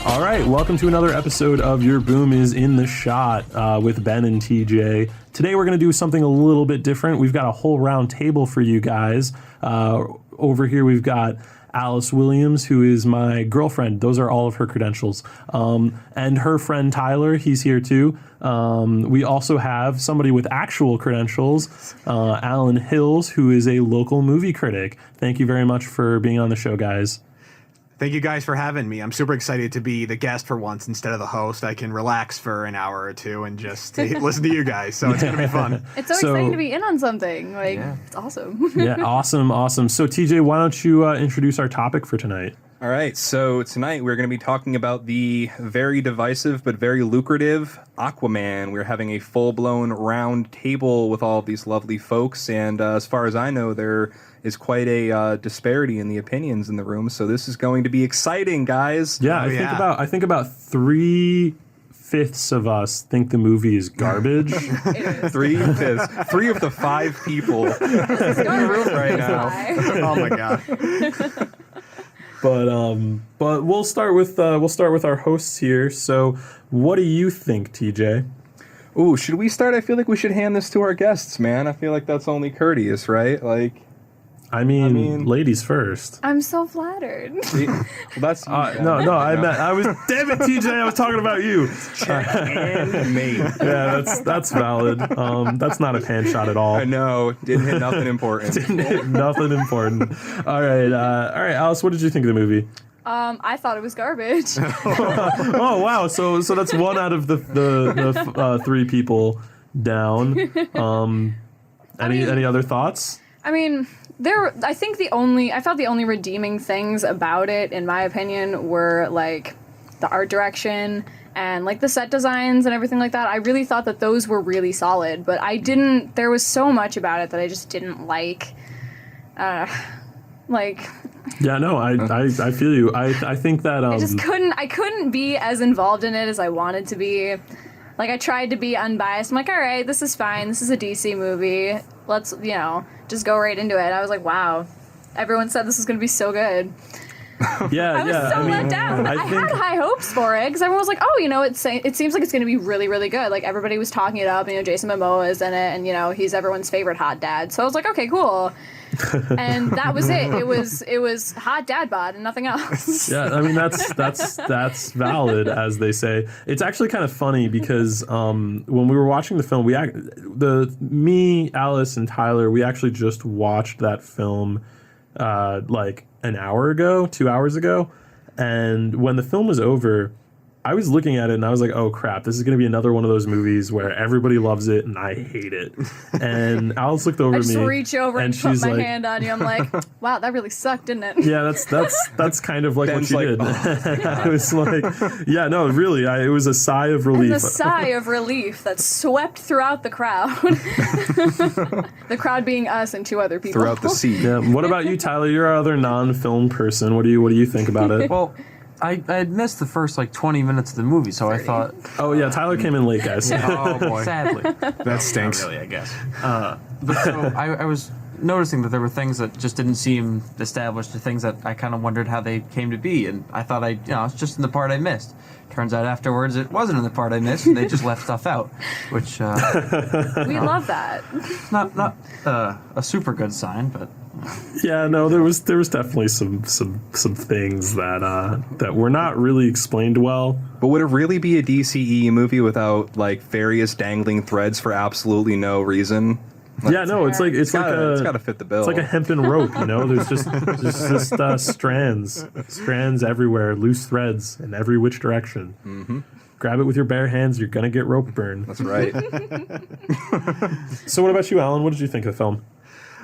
All right, welcome to another episode of Your Boom is in the Shot with Ben and TJ. Today we're going to do something a little bit different. We've got a whole round table for you guys. Over here we've got Alice Williams, who is my girlfriend. Those are all of her credentials. And her friend Tyler, he's here too. We also have somebody with actual credentials, Alan Hills, who is a local movie critic. Thank you very much for being on the show, guys. Thank you guys for having me. I'm super excited to be the guest for once instead of the host. I can relax for an hour or two and just listen to you guys. So it's going to be fun. It's so exciting to be in on something. It's awesome. Yeah, awesome. So TJ, why don't you introduce our topic for tonight? All right, so tonight we're going to be talking about the very divisive but very lucrative Aquaman. We're having a full-blown round table with all of these lovely folks, and as far as I know, there is quite a disparity in the opinions in the room, so this is going to be exciting, guys. Yeah, I think about 3/5 of us think the movie is garbage. It is. 3/5, 3 of the 5 people in the room right now. Oh my god. But we'll start with our hosts here. So, what do you think, TJ? Ooh, should we start? I feel like we should hand this to our guests, man. I feel like that's only courteous, right? I mean, ladies first. I'm so flattered. That's I was damn it, TJ. I was talking about you. and me. Yeah, that's valid. That's not a pan shot at all. I know. Didn't hit nothing important. Nothing important. All right, Alice. What did you think of the movie? I thought it was garbage. Oh wow! So that's one out of the 3 people down. Any other thoughts? I mean, I felt the only redeeming things about it, in my opinion, were like the art direction and like the set designs and everything like that. I really thought that those were really solid, but there was so much about it that I just didn't like. Yeah, no, I feel you. I think that I couldn't be as involved in it as I wanted to be. Like, I tried to be unbiased. I'm like, all right, this is fine. This is a DC movie. Let's, just go right into it. And I was like, wow. Everyone said this was going to be so good. Yeah, I was let down. I had high hopes for it because everyone was like, oh, it seems like it's going to be really, really good. Like, everybody was talking it up. Jason Momoa is in it, and, he's everyone's favorite hot dad. So I was like, okay, cool. And that was it. It was hot dad bod and nothing else. Yeah, I mean that's valid, as they say. It's actually kind of funny because when we were watching the film, me, Alice, and Tyler, we actually just watched that film like an hour ago, 2 hours ago, and when the film was over, I was looking at it and I was like, oh crap, this is going to be another one of those movies where everybody loves it and I hate it. And Alice looked over I at me. just reach over and put my hand on you. I'm like, wow, that really sucked, didn't it? Yeah, that's kind of like Ben's what you did. I was like, yeah, no, really, it was a sigh of relief. And the sigh of relief that swept throughout the crowd. The crowd being us and 2 other people. Throughout the seat. Yeah. What about you, Tyler? You're our other non-film person. What do you think about it? Well, I had missed the first 20 minutes of the movie, so 30. I thought... Oh, yeah, Tyler came in late, guys. Oh, boy. Sadly. That stinks. Not really, I guess. But so I was noticing that there were things that just didn't seem established, or things that I kind of wondered how they came to be, and I thought it's just in the part I missed. Turns out afterwards it wasn't in the part I missed, and they just left stuff out, which... we love that. Not a super good sign, but... Yeah, no, there was definitely some things that were not really explained well. But would it really be a DCE movie without various dangling threads for absolutely no reason? Yeah, no, it's got to fit the bill. It's like a hempen rope, There's just strands everywhere, loose threads in every which direction. Mm-hmm. Grab it with your bare hands, you're gonna get rope burn. That's right. So, what about you, Alan? What did you think of the film?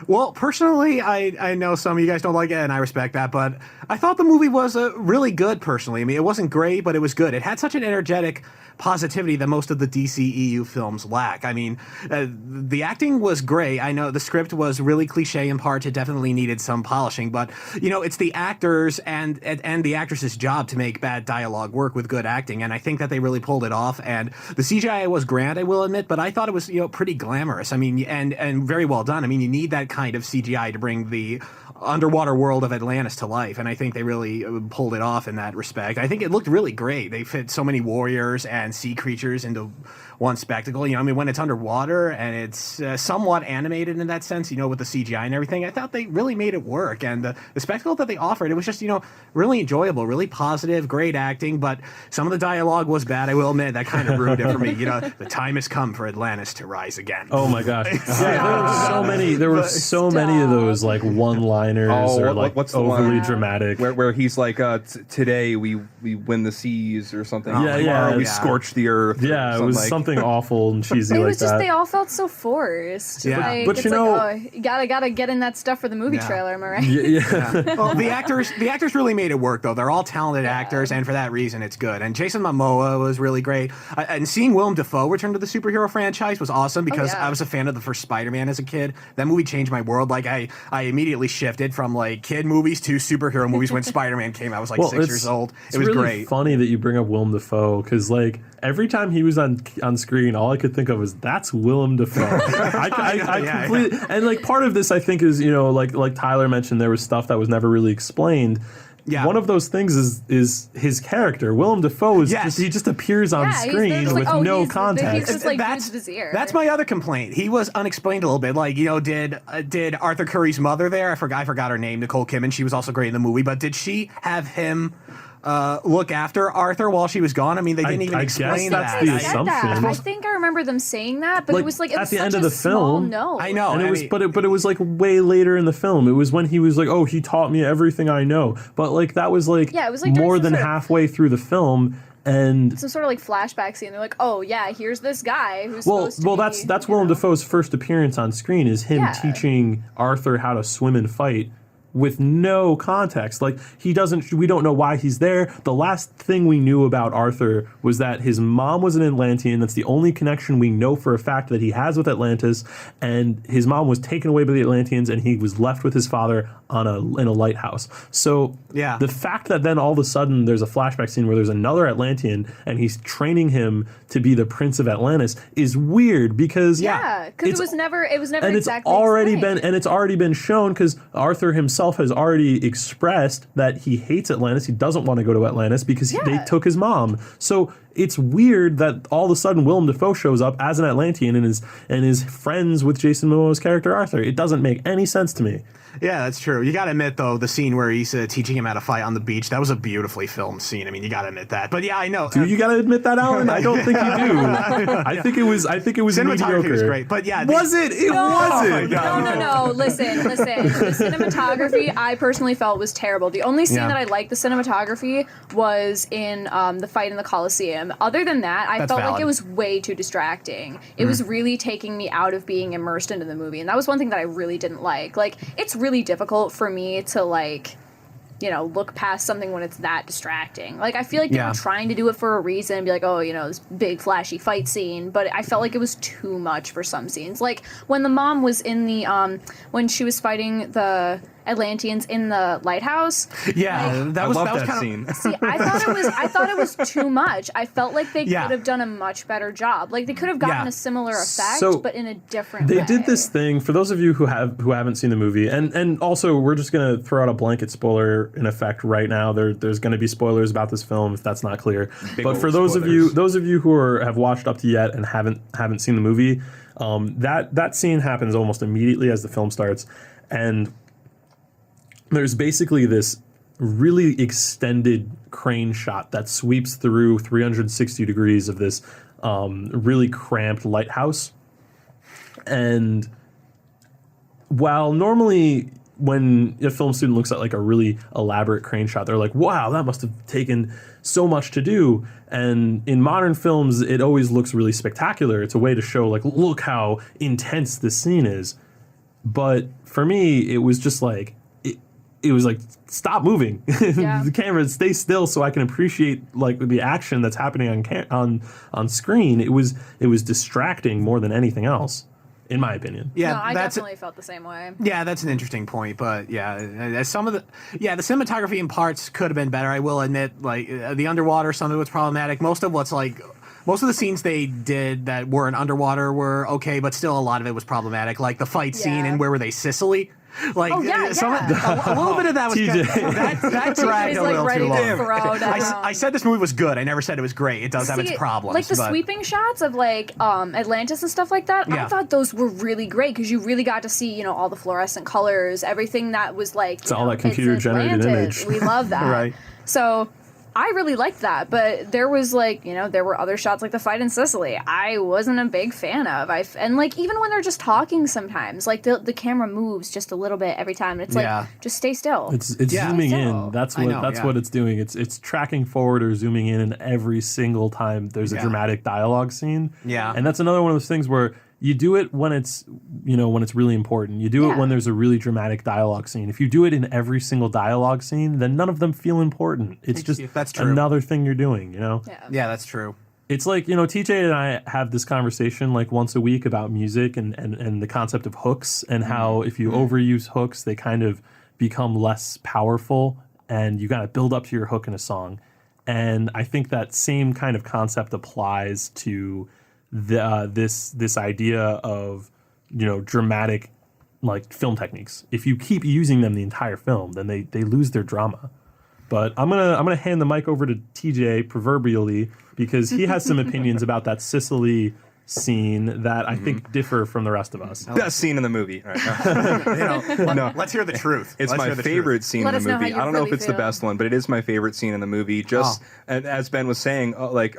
Well, personally, I know some of you guys don't like it, and I respect that, but I thought the movie was really good, personally. I mean, it wasn't great, but it was good. It had such an energetic positivity that most of the DCEU films lack. I mean, the acting was great. I know the script was really cliche in parts. It definitely needed some polishing, but, it's the actors and the actress's job to make bad dialogue work with good acting, and I think that they really pulled it off, and the CGI was grand, I will admit, but I thought it was, pretty glamorous. I mean, and very well done. I mean, you need that kind of CGI to bring the underwater world of Atlantis to life, and I think they really pulled it off in that respect. I think it looked really great. They fit so many warriors and sea creatures into one spectacle. You know, I mean, when it's underwater and it's somewhat animated in that sense, you know, with the CGI and everything, I thought they really made it work. And the spectacle that they offered, it was just, you know, really enjoyable, really positive, great acting. But some of the dialogue was bad, I will admit. That kind of ruined it for me. You know, the time has come for Atlantis to rise again. Oh my gosh! Yeah, there were so many. There were so many of those like one-liners or like what's the overly one? dramatic. Where he's like, today we win the seas or something. Yeah, Tomorrow we yeah. scorch the earth. Yeah, it was like, something awful and cheesy It like was just that. they all felt so forced. Yeah. Like, But it's you like, know- oh, you gotta get in that stuff for the movie Yeah. trailer. Am I right? yeah. Well, the actors really made it work, though. They're all talented actors, and for that reason, it's good. And Jason Momoa was really great. And seeing Willem Dafoe return to the superhero franchise was awesome because yeah. I was a fan of the first Spider-Man as a kid. That movie changed my world. Like I immediately shifted from like kid movies to superhero movies when Spider-Man came out. I was like 6 years old. It's It was really great. funny that you bring up Willem Dafoe because like every time he was on screen, all I could think of was that's Willem Dafoe. I Yeah, completely and like part of this I think is, you know, like Tyler mentioned, there was stuff that was never really explained. Yeah. One of those things is his character. Willem Dafoe is Yes. he just appears on Yeah, he's screen just with like, oh, no he's context. just like that's Dude's Vizier. that's my other complaint. He was unexplained a little bit. Like, you know, did Arthur Curry's mother there? I forgot her name, Nicole Kidman. She was also great in the movie. But did she have him look after Arthur while she was gone? I mean, they didn't even I guess explain that's that. the I get that. assumption. I think I remember them saying that, but Like, it was like it at was the such end of a the small film, note. I know. And it I was, mean- but it was like way later in the film. It was when he was like, "Oh, he taught me everything I know." But like that was like, Yeah, it was like during more some than sort of- halfway through the film, and Some sort of like flashback scene. They're like, oh yeah, here's this guy who's supposed to well, be, that's you Willem know. Dafoe's first appearance on screen is him Yeah. teaching Arthur how to swim and fight. With no context. Like we don't know why he's there. The last thing we knew about Arthur was that his mom was an Atlantean. That's the only connection we know for a fact that he has with Atlantis. And his mom was taken away by the Atlanteans and he was left with his father in a lighthouse. So Yeah. the fact that then all of a sudden there's a flashback scene where there's another Atlantean and he's training him to be the Prince of Atlantis is weird because Yeah, because it's- it was never and exactly it's already been shown because Arthur himself has already expressed that he hates Atlantis. He doesn't want to go to Atlantis because they Yeah. took his mom. So it's weird that all of a sudden Willem Dafoe shows up as an Atlantean and is friends with Jason Momoa's character Arthur. It doesn't make any sense to me. Yeah, that's true. You got to admit, though, the scene where he's teaching him how to fight on the beach, that was a beautifully filmed scene. I mean, you got to admit that. But yeah, I know. Do you got to admit that, Alan? I don't think you do. I think it was Cinematography mediocre. was great. But yeah. Was it? It wasn't. No. Listen. The cinematography I personally felt was terrible. The only scene Yeah. that I liked the cinematography was in the fight in the Coliseum. Other than that, I That's felt valid. like it was way too distracting. It was really taking me out of being immersed into the movie, and that was one thing that I really didn't like. Like, it's really difficult for me to like, you know, look past something when it's that distracting. Like, I feel like they Yeah. were trying to do it for a reason, be like, oh, you know, this big flashy fight scene, but I felt like it was too much for some scenes. Like when the mom was in the when she was fighting the Atlanteans in the lighthouse. Yeah, that I was love that was that kind scene. of. See, I thought it was too much. I felt like they Yeah. could have done a much better job. Like they could have gotten Yeah. a similar effect, So, but in a different way. They did this thing for those of you who haven't seen the movie, and also we're just gonna throw out a blanket spoiler in effect right now. There's gonna be spoilers about this film if that's not clear. Big But old for those spoilers. of you who have watched up to yet and haven't seen the movie, that scene happens almost immediately as the film starts, and there's basically this really extended crane shot that sweeps through 360 degrees of this really cramped lighthouse. And while normally when a film student looks at like a really elaborate crane shot, they're like, wow, that must have taken so much to do. And in modern films, it always looks really spectacular. It's a way to show like, look how intense this scene is. But for me, it was just like, it was like, stop moving. Yeah. The camera, stay still so I can appreciate like the action that's happening on screen. It was distracting more than anything else, in my opinion. Yeah, No, I that's definitely felt the same way. Yeah, that's an interesting point, but yeah, some of the cinematography in parts could have been better. I will admit, like the underwater, some of it's problematic. Most of what's like most of the scenes they did that weren't underwater were okay, but still a lot of it was problematic. Like the fight scene in Where Were They, Sicily? Like a little bit of that was that dragged a little too long. I said this movie was good. I never said it was great. It does have its problems. Like the sweeping shots of like Atlantis and stuff like that. I thought those were really great because you really got to see all the fluorescent colors, everything that was like it's all that computer generated image. We love that. Right. So I really liked that, but there was there were other shots like the fight in Sicily I wasn't a big fan of. And like even when they're just talking sometimes, like the camera moves just a little bit every time. It's like just stay still. It's zooming in. That's what it's doing. It's tracking forward or zooming in, and every single time there's a dramatic dialogue scene. Yeah. And that's another one of those things where you do it when it's when it's really important. You do it when there's a really dramatic dialogue scene. If you do it in every single dialogue scene, then none of them feel important. It's just another thing you're doing, Yeah, that's true. It's like, TJ and I have this conversation like once a week about music and the concept of hooks and how if you overuse hooks, they kind of become less powerful and you got to build up to your hook in a song. And I think that same kind of concept applies to this idea of dramatic like film techniques. If you keep using them the entire film, then they lose their drama. But I'm gonna hand the mic over to TJ proverbially because he has some opinions about that Sicily scene that I think differ from the rest of us. Best scene in the movie. Right. Let's hear the truth. It's my favorite scene in the movie. I don't know if it's the best one, but it is my favorite scene in the movie. Just and as Ben was saying, like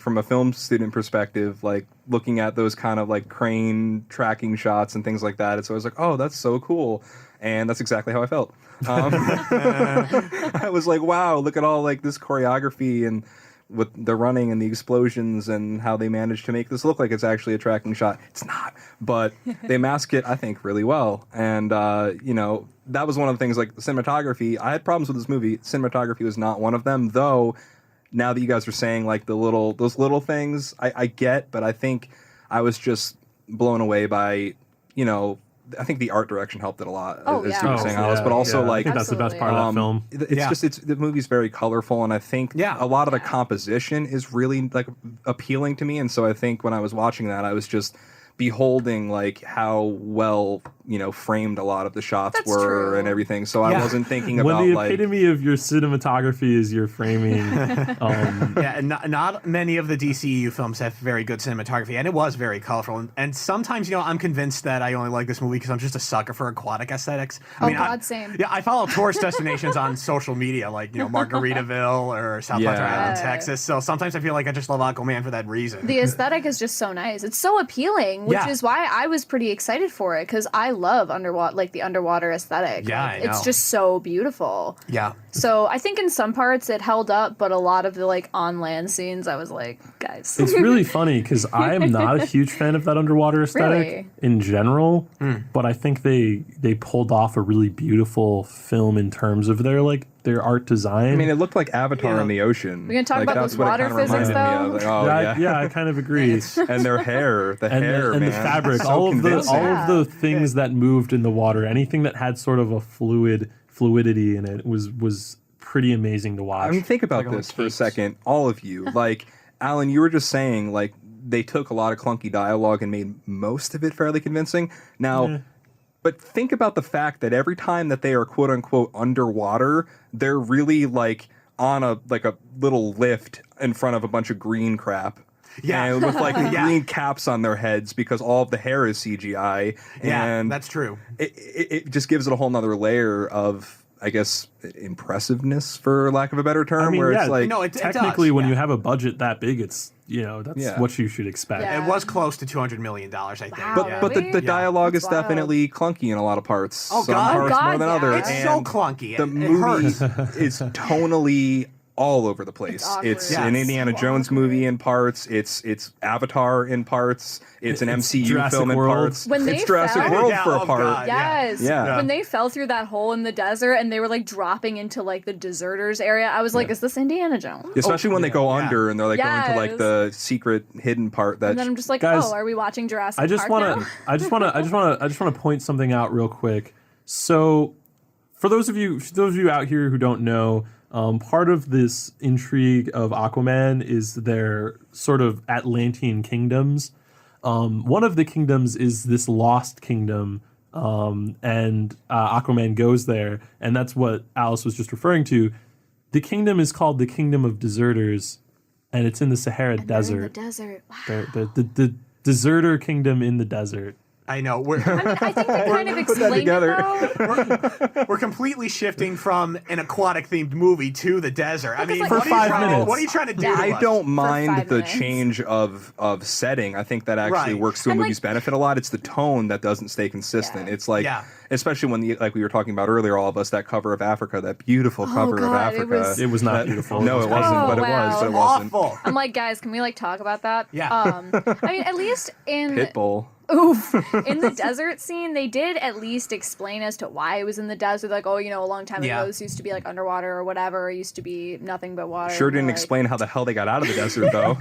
from a film student perspective, like looking at those kind of like crane tracking shots and things like that, it's always like, oh, that's so cool. And that's exactly how I felt. I was like, wow, look at all like this choreography and with the running and the explosions and how they managed to make this look like it's actually a tracking shot. It's not, but they mask it, I think, really well. And, that was one of the things, like the cinematography. I had problems with this movie. Cinematography was not one of them, though. Now that you guys are saying like those little things, I get, but I think I was just blown away by, I think the art direction helped it a lot. Oh, as yeah. you were saying, Alice, but also like I think that's the best part of that film. It's the movie's very colorful, and I think a lot of the composition is really like appealing to me. And so I think when I was watching that, I was just beholding like how well framed a lot of the shots were and everything. So I wasn't thinking about when the epitome of your cinematography is your framing. And not many of the DCEU films have very good cinematography, and it was very colorful. And sometimes I'm convinced that I only like this movie because I'm just a sucker for aquatic aesthetics. Same. Yeah, I follow tourist destinations on social media like Margaritaville or South Padre Island, Texas. So sometimes I feel like I just love Aquaman for that reason. The aesthetic is just so nice. It's so appealing, which is why I was pretty excited for it because I love the underwater aesthetic. Yeah, like, it's just so beautiful. Yeah. So I think in some parts it held up, but a lot of the like on land scenes, I was like, guys. It's really funny because I am not a huge fan of that underwater aesthetic in general, but I think they pulled off a really beautiful film in terms of their art design. I mean, it looked like Avatar in the ocean. We're gonna talk about those water physics, though. I kind of agree. And their hair, and the fabric, so all of the things that moved in the water, anything that had sort of a fluidity in it was pretty amazing to watch. I mean, think about this for a second, all of you. Like, Alan, you were just saying, like, they took a lot of clunky dialogue and made most of it fairly convincing. Now, but think about the fact that every time that they are quote unquote underwater, they're really like on a little lift in front of a bunch of green crap. Yeah, and with like green caps on their heads because all of the hair is CGI. And that's true. It just gives it a whole nother layer of, I guess, impressiveness, for lack of a better term. It's like technically when you have a budget that big, it's that's what you should expect. Yeah. It was close to $200 million, I think. Wow, but the dialogue is definitely clunky in a lot of parts. Some parts more than others. It's so clunky. The movie is tonally all over the place. It's an Indiana Jones movie in parts. It's Avatar in parts. It's an MCU Jurassic film in World. parts. When it's Jurassic World for a part. God, Yes. Yeah. When they fell through that hole in the desert and they were like dropping into like the deserters area, I was like, is this Indiana Jones? Especially when they go under and they're like going to like the secret hidden part. That and then I'm just like, guys, are we watching Jurassic Park now? I just want to point something out real quick. So, for those of you out here who don't know, Part of this intrigue of Aquaman is their sort of Atlantean kingdoms. One of the kingdoms is this lost kingdom, and Aquaman goes there, and that's what Alice was just referring to. The kingdom is called the Kingdom of Deserters, and it's in the Sahara Desert. In the desert. Wow. The deserter kingdom in the desert. I know. I think they kind of explained it though. We're completely shifting from an aquatic themed movie to the desert. I mean, like, for 5 minutes. What are you trying to do? to I us? don't mind 5 the minutes. change of setting. I think that actually Right. works to a And, movie's like- benefit a lot. It's the tone that doesn't stay consistent. Yeah. It's like, Yeah. especially when like we were talking about earlier, all of us, that cover of Africa, that beautiful cover of God, it Africa. was- It was not beautiful. No, it wasn't. Oh, But it wow. was. But it wasn't. Awful. I'm like, guys, can we like talk about that? Yeah. I mean, at least in Pitbull. in the desert scene, they did at least explain as to why it was in the desert. Like, oh, you know, a long time Yeah. ago, this used to be like underwater or whatever. It used to be nothing but water. Sure And didn't they're like, explain how the hell they got out of the desert, though.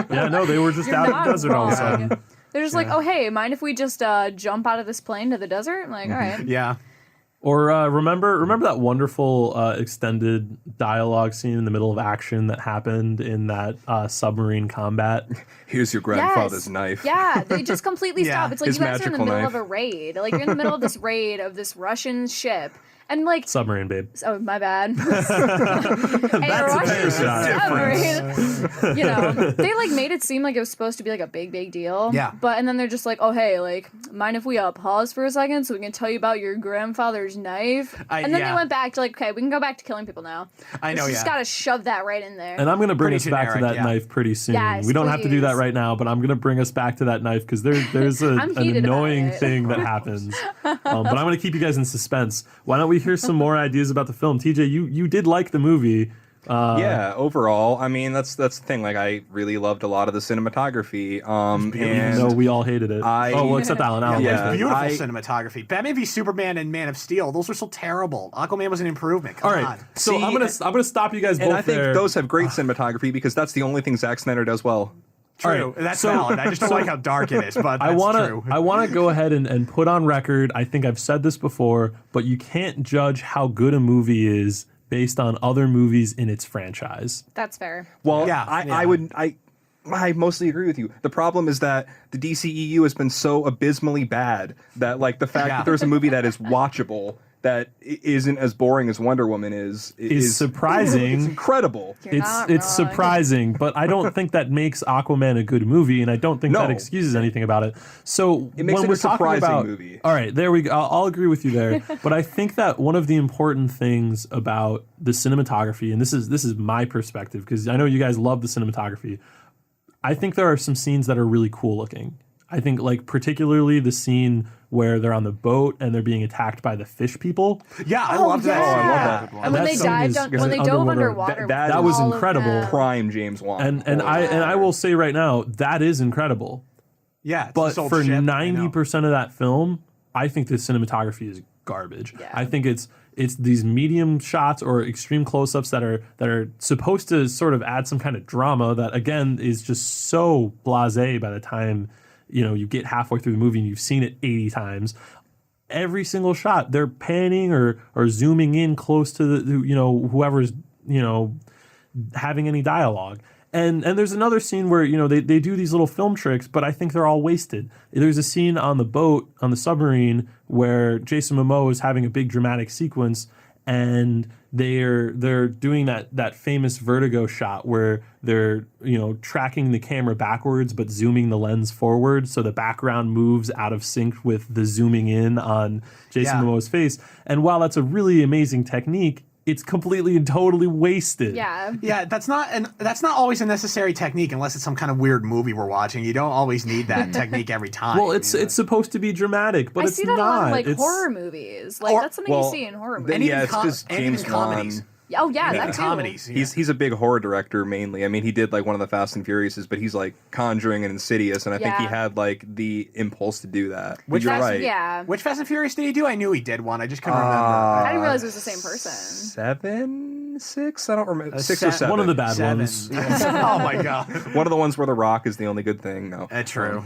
Yeah, no, they were just You're out of not the desert all of a wrong. sudden. They're just like, oh, hey, mind if we just jump out of this plane to the desert? I'm like, all right. Yeah. Or remember that wonderful extended dialogue scene in the middle of action that happened in that submarine combat? Here's your grandfather's knife. Yeah, they just completely Yeah. stop. It's like His you guys are in the magical middle knife. of a raid. Like, you're in the middle of this raid of this Russian ship. And, like, Submarine, babe. oh, my bad. That's a fair shot. You know, they like made it seem like it was supposed to be like a big deal. Yeah. And then they're just like, oh hey, like, mind if we pause for a second so we can tell you about your grandfather's knife? And then yeah. they went back to like, okay, we can go back to killing people now. I know, Just yeah. gotta shove that right in there. And I'm going to bring Pretty us back to generic, that yeah. knife pretty soon. Yes, We don't have to do that please. right now, but I'm going to bring us back to that knife because there's an I'm heated about annoying it. thing that happens. But I'm going to keep you guys in suspense. Why don't we hear some more ideas about the film? TJ, you did like the movie. Yeah, overall, I mean that's the thing. Like, I really loved a lot of the cinematography. Even though we all hated it. Well, except Alan. Alan Yeah. liked it. Beautiful I- cinematography. Batman v Superman and Man of Steel. Those were so terrible. Aquaman was an improvement. Come All right, on. so See, I'm gonna stop you guys both And I think there. those have great cinematography because that's the only thing Zack Snyder does well. True. right, That's so- valid. I just don't like how dark it is, but that's true. I wanna go ahead and put on record. I think I've said this before, but you can't judge how good a movie is based on other movies in its franchise. That's fair. Well, Yeah, I mostly agree with you. The problem is that the DCEU has been so abysmally bad that, like, the fact Yeah. that there's a movie that is watchable that isn't as boring as Wonder Woman is surprising. It's incredible. You're It's not it's wrong. surprising, but I don't think that makes Aquaman a good movie, and I don't think that No. excuses anything about it. So It makes when it we're a talking surprising about, movie. all right, there we go. I'll agree with you there. But I think that one of the important things about the cinematography, and this is my perspective because I know you guys love the cinematography. I think there are some scenes that are really cool looking. I think, like, particularly the scene where they're on the boat and they're being attacked by the fish people. Yeah, I love that. Oh, I love that. And when That they scene dived, is- when they dove underwater, That was all of incredible. them. Prime James Wan. And I will say right now, that is incredible. Yeah, it's a But sold for ship, I know. 90% of that film, I think the cinematography is garbage. Yeah. I think it's these medium shots or extreme close-ups that are supposed to sort of add some kind of drama that, again, is just so blasé by the time you get halfway through the movie and you've seen it 80 times. Every single shot, they're panning or zooming in close to the whoever's having any dialogue. And there's another scene where they do these little film tricks, but I think they're all wasted. There's a scene on the boat on the submarine where Jason Momoa is having a big dramatic sequence, and they're doing that famous vertigo shot where they're tracking the camera backwards but zooming the lens forward, so the background moves out of sync with the zooming in on Jason Yeah. Momoa's face. And while that's a really amazing technique, it's completely and totally wasted. Yeah. Yeah, that's not always a necessary technique unless it's some kind of weird movie we're watching. You don't always need that technique every time. Well, it's supposed to be dramatic, but I it's see that not. a lot in like It's- horror movies. Like Or- that's something you see in horror movies. And even it's just and even James Wan. comedies. Oh yeah, And that even too. comedies. Yeah. He's a big horror director mainly. I mean, he did like one of the Fast and Furiouses, but he's like Conjuring and Insidious, and I think he Yeah. had like the impulse to do that. But Which you're That's- right. Yeah. Which Fast and Furious did he do? I knew he did one. I just couldn't remember. I didn't realize it was the same person. 7, 6? I don't remember. 6 or se- 7. One of the bad Seven. ones. Oh my god. One of the ones where The Rock is the only good thing. No. True.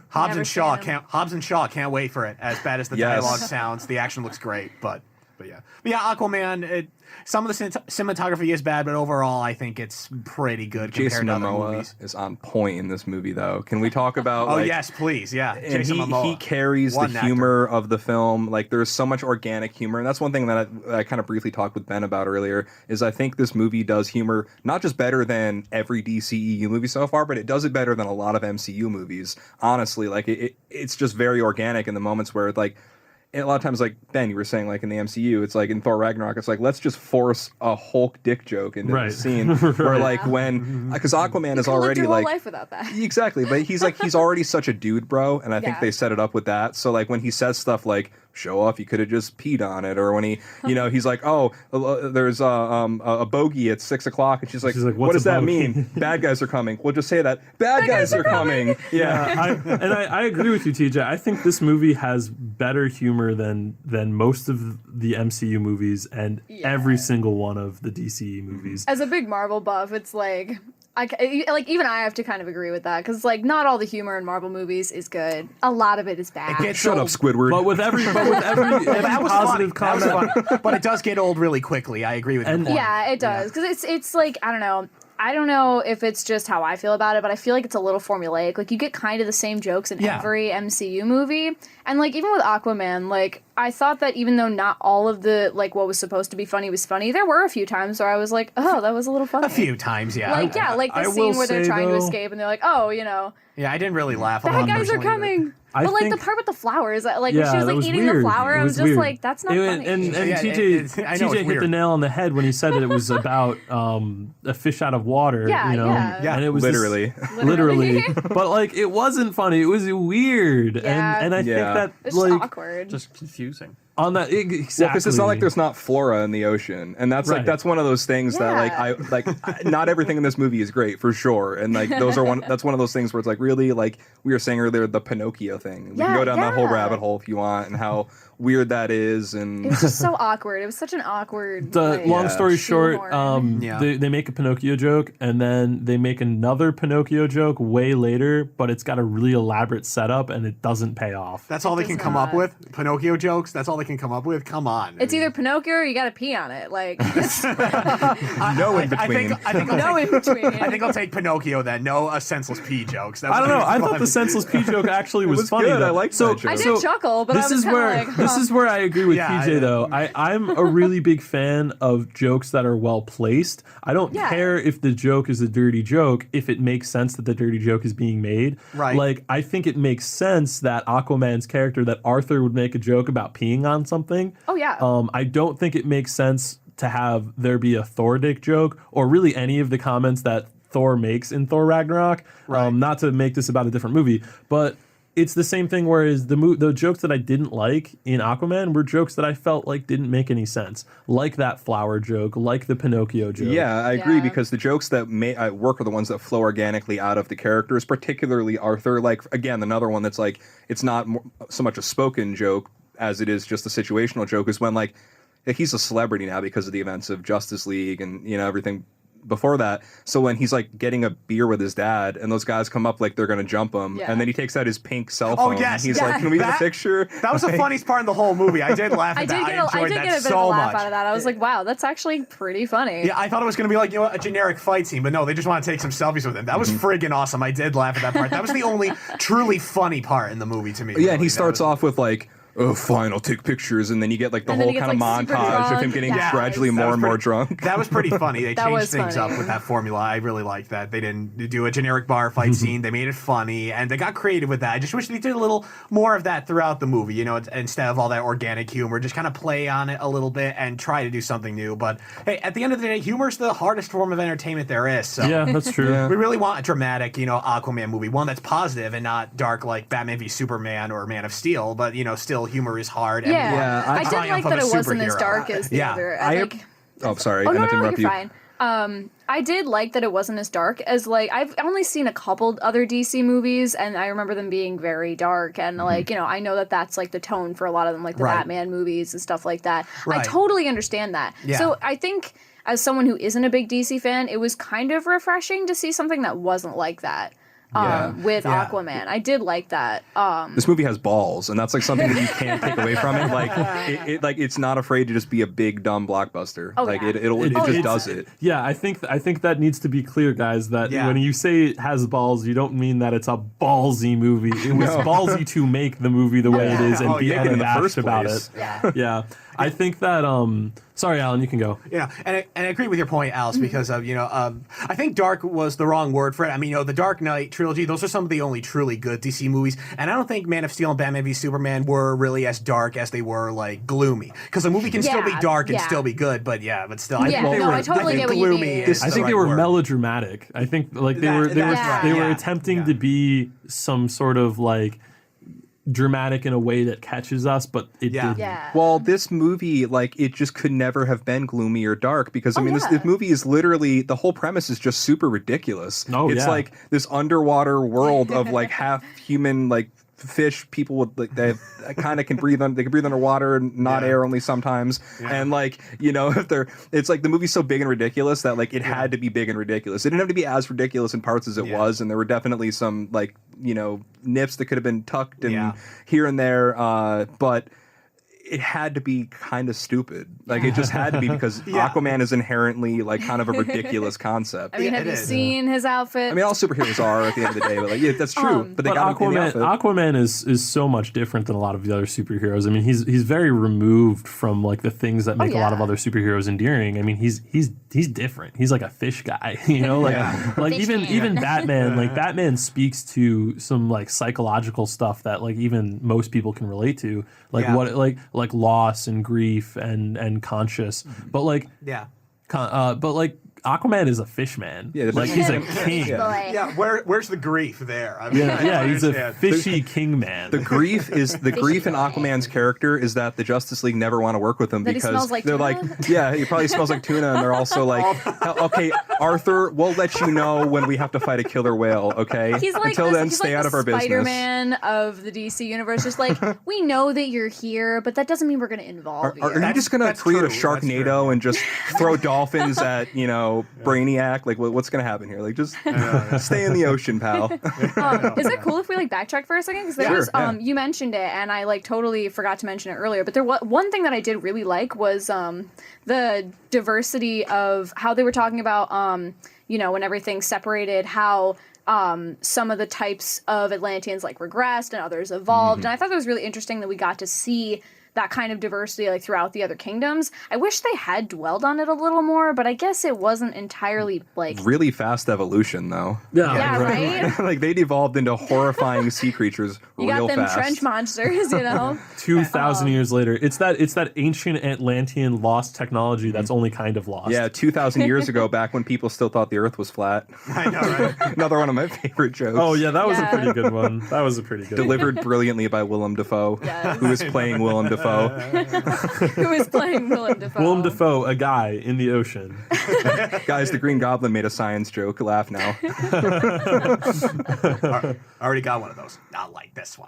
Hobbs Never and Shaw seen 'em. Hobbs and Shaw can't wait for it. As bad as the Yes. dialogue sounds, the action looks great, but But yeah, Aquaman. Some of the cinematography is bad, but overall, I think it's pretty good Jason compared to other Momoa movies. is on point in this movie, though. Can we talk about? Oh like, yes, please, yeah. and Jason Momoa. he carries One the actor. humor of the film. Like, there's so much organic humor, and that's one thing that I kind of briefly talked with Ben about earlier. Is I think this movie does humor not just better than every DCEU movie so far, but it does it better than a lot of MCU movies. Honestly, like it's just very organic in the moments where like. And a lot of times, like Ben, you were saying, like in the MCU, it's like in Thor Ragnarok, it's like let's just force a Hulk dick joke into the scene where, like, when because Aquaman is already your whole like life without that. exactly, but he's already such a dude, bro, and I think Yeah. they set it up with that. So like when he says stuff like "show off," you could have just peed on it, or when he, he's like, "Oh, there's a bogey at 6 o'clock," and she's like, "What's "What does a that bogey?" mean? Bad guys are coming." We'll just say that bad guys are coming. Yeah. I agree with you, TJ. I think this movie has better humor than most of the MCU movies and every single one of the DCE movies. As a big Marvel buff, it's like even I have to kind of agree with that because like not all the humor in Marvel movies is good. A lot of it is bad. Shut up, Squidward. But with every That was positive funny. That comment, was funny. But it does get old really quickly. I agree with you. Yeah, it does because it's like I don't know if it's just how I feel about it, but I feel like it's a little formulaic. Like you get kind of the same jokes in every MCU movie, and like even with Aquaman, like I thought that even though not all of the like what was supposed to be funny was funny, there were a few times where I was like, oh, that was a little funny. A few times, yeah. Like like the I scene will where they're say, trying to though- escape, and they're like, oh, Yeah, I didn't really laugh. a lot bad guys are personally, but- coming. I But like the think- part with the flowers, like Yeah, when she was that like was eating weird. the flower, It I was was just weird. like, that's not funny. And Yeah, TJ, I know TJ it's hit weird. the nail on the head when he said that it was about a fish out of water. Yeah, yeah. And it was Literally. literally. But like, it wasn't funny. It was weird. Yeah. And I think Yeah. that It's like just awkward. Just confusing. on that exactly. Because it's not like there's not flora in the ocean, and that's Right. like that's one of those things that not everything in this movie is great for sure, and like that's one of those things where it's like really like we were saying earlier the Pinocchio thing. We can go down that whole rabbit hole if you want, and how weird that is, and It was just so awkward. It was such an awkward. The like, long story short, shoehorn. they make a Pinocchio joke, and then they make another Pinocchio joke way later, but it's got a really elaborate setup, and it doesn't pay off. That's all they does can come up not. with? Pinocchio jokes? That's all they can come up with? Come on. It's either Pinocchio or you got to pee on it. Like no in between. I think I'll no take, in between. I think I'll take Pinocchio then. No senseless pee jokes. That was I don't know. pretty I thought funny. the senseless pee joke actually was, was funny. good. though. I liked that joke. I did chuckle, but I this was is kinda where like, this is where I agree with Yeah, PJ yeah. though. I'm a really big fan of jokes that are well placed. I don't Yeah. care if the joke is a dirty joke if it makes sense that the dirty joke is being made. Right. Like I think it makes sense that Aquaman's character, that Arthur would make a joke about peeing on something. Oh, yeah. I don't think it makes sense to have there be a Thor dick joke or really any of the comments that Thor makes in Thor Ragnarok. Right. Not to make this about a different movie, but it's the same thing. Whereas the jokes that I didn't like in Aquaman were jokes that I felt like didn't make any sense, like that flower joke, like the Pinocchio joke. Yeah, I agree Yeah. because the jokes that work are the ones that flow organically out of the characters, particularly Arthur. Like again, another one that's like it's not so much a spoken joke as it is just a situational joke. Is when like he's a celebrity now because of the events of Justice League and everything before that. So when he's like getting a beer with his dad and those guys come up like they're gonna jump him, Yeah. and then he takes out his pink cell phone. yes, He's yeah. like, "Can we get a That- picture?" That was the funniest part in the whole movie. I did laugh at I that. did get enjoyed a that bit so of a laugh much. out of that. I was like, wow, that's actually pretty funny. Yeah, I thought it was going to be like a generic fight scene, but no, they just want to take some selfies with him. That was friggin' awesome. I did laugh at that part. That was the only truly funny part in the movie to me. Yeah, and really. he That starts was- off with like, "Oh, fine, I'll take pictures," and then you get like the And then whole he kind of gets, like, super montage of him drunk. getting Yeah. gradually That more was and more pretty- drunk. That was pretty funny. They That changed was things funny. up with that formula. I really liked that. They didn't do a generic bar fight scene. They made it funny, and they got creative with that. I just wish they did a little more of that throughout the movie, instead of all that organic humor. Just kind of play on it a little bit and try to do something new. But hey, at the end of the day, humor's the hardest form of entertainment there is. So Yeah, that's true. we really want a dramatic, Aquaman movie, one that's positive and not dark like Batman v Superman or Man of Steel, but still humor is hard. And Yeah, we want I did triumph like of that a it wasn't as superhero. dark as the Yeah, other. Oh, sorry, Oh I no, meant to no, interrupt you're you. fine. I did like that it wasn't as dark as like I've only seen a couple other DC movies, and I remember them being very dark. And like I know that that's like the tone for a lot of them, like the Right. Batman movies and stuff like that. I Right. totally understand that. Yeah. So I think as someone who isn't a big DC fan, it was kind of refreshing to see something that wasn't like that. with Aquaman. I did like that. This movie has balls, and that's like something that you can't take away from it. Like it's not afraid to just be a big dumb blockbuster. Oh, like yeah. it just does it. Yeah, I think that needs to be clear, guys, that when you say it has balls, you don't mean that it's a ballsy movie. It was ballsy to make the movie the way it is and be unabashed about it. Yeah. I think that sorry, Alan, you can go. Yeah, and I agree with your point, Alice, because of I think dark was the wrong word for it. I mean, the Dark Knight trilogy; those are some of the only truly good DC movies, and I don't think Man of Steel and Batman v Superman were really as dark as they were like gloomy. Because a movie can still be dark and still be good, but still, I totally get what you mean. I think they were melodramatic. I think like they were attempting to be some sort of like dramatic in a way that catches us, but it didn't. Well, this movie, like, it just could never have been gloomy or dark because I mean, this movie is literally, the whole premise is just super ridiculous. It's like this underwater world of like half human, like fish people with like they kind of can breathe underwater, not air, only sometimes. And like, if they're, it's like the movie's so big and ridiculous that like it had to be big and ridiculous. It didn't have to be as ridiculous in parts as it was, and there were definitely some like nips that could have been tucked and here and there, but it had to be kind of stupid. Like it just had to be because Aquaman is inherently like kind of a ridiculous concept. I mean, have you seen his outfit? I mean, all superheroes are at the end of the day, but like that's true. But they got Aquaman is so much different than a lot of the other superheroes. I mean, he's very removed from like the things that make a lot of other superheroes endearing. I mean, he's different. He's like a fish guy, like even Batman. Like Batman speaks to some like psychological stuff that like even most people can relate to, like what like loss and grief and conscious, but like Aquaman is a fish man. Yeah, like he's a king. Where's the grief there? I mean, he's a fishy king man. The grief in Aquaman's character is that the Justice League never want to work with him because they're like, he probably smells like tuna, and they're also like, okay, Arthur, we'll let you know when we have to fight a killer whale. Okay, until then, stay out of our business. Spider-Man of the DC universe, just like we know that you're here, but that doesn't mean we're going to involve you. Are you just going to create a Sharknado and just throw dolphins at Brainiac? Like what's gonna happen here? Like just stay in the ocean, pal. Is it cool if we like backtrack for a second? Because there was you mentioned it and I like totally forgot to mention it earlier, but there was one thing that I did really like was the diversity of how they were talking about when everything separated, how some of the types of Atlanteans like regressed and others evolved. And I thought that was really interesting that we got to see that kind of diversity like throughout the other kingdoms. I wish they had dwelled on it a little more, but I guess it wasn't entirely like really fast evolution though. Yeah, right? Like they evolved into horrifying sea creatures real fast. You got them trench monsters, 2,000 years later. It's that ancient Atlantean lost technology that's only kind of lost. Yeah, 2,000 years ago, back when people still thought the earth was flat. I know, right? Another one of my favorite jokes. Oh yeah, that was a pretty good one. Delivered brilliantly by Willem Dafoe, who is playing Willem Dafoe. Who is playing Willem Dafoe? Willem Dafoe, a guy in the ocean. Guys, the Green Goblin made a science joke. Laugh now. I already got one of those. Not like this one.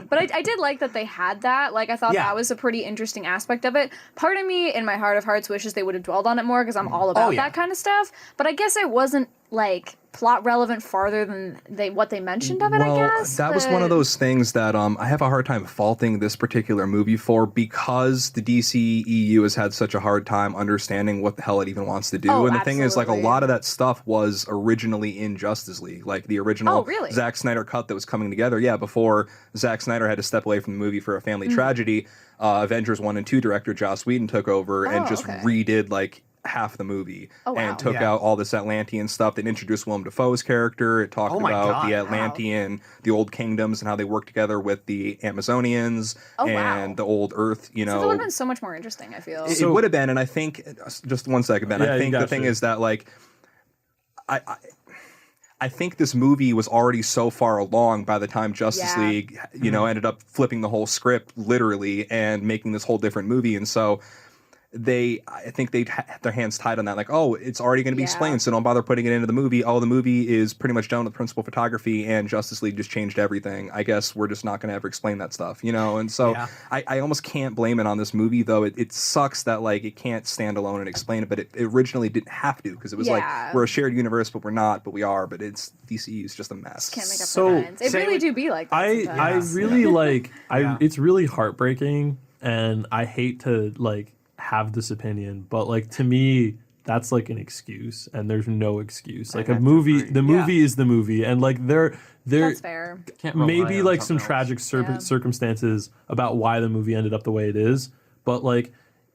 But I did like that they had that. Like, I thought that was a pretty interesting aspect of it. Part of me, in my heart of hearts, wishes they would have dwelled on it more because I'm all about that kind of stuff. But I guess it wasn't like plot relevant farther than what they mentioned of it. I guess that was one of those things that I have a hard time faulting this particular movie for, because the DCEU has had such a hard time understanding what the hell it even wants to do. And the thing is, like, a lot of that stuff was originally in Justice League, like the original Zack Snyder cut that was coming together. Yeah, before Zack Snyder had to step away from the movie for a family tragedy, Avengers 1 and 2 director Joss Whedon took over and just redid like half the movie and took out all this Atlantean stuff. That introduced Willem Dafoe's character. It talked about the Atlantean, the old kingdoms, and how they work together with the Amazonians and the old Earth. So that would have been so much more interesting, I feel. It would have been, and I think, just 1 second, Ben. I think the thing is that, like, I think this movie was already so far along by the time Justice League, ended up flipping the whole script literally and making this whole different movie, and so I think they had their hands tied on that. Like, oh, it's already going to be Yeah. explained, so don't bother putting it into the movie. Oh, the movie is pretty much done with principal photography, and Justice League just changed everything. I guess we're just not going to ever explain that stuff, you know? And so Yeah. I almost can't blame it on this movie, though. It sucks that, like, it can't stand alone and explain it, but it originally didn't have to, because it was Yeah. like, we're a shared universe, but we're not, but we are. But it's DCU is just a mess. Can't make up So, their minds. It say really what- do be like that I sometimes. really like Yeah. it's really heartbreaking, and I hate to like have this opinion, but like to me that's like an excuse, and there's no excuse. Like a have to movie, agree. the movie is the movie, and like there That's fair. Can't rely maybe on like some something else. tragic Yeah. circumstances about why the movie ended up the way it is, but like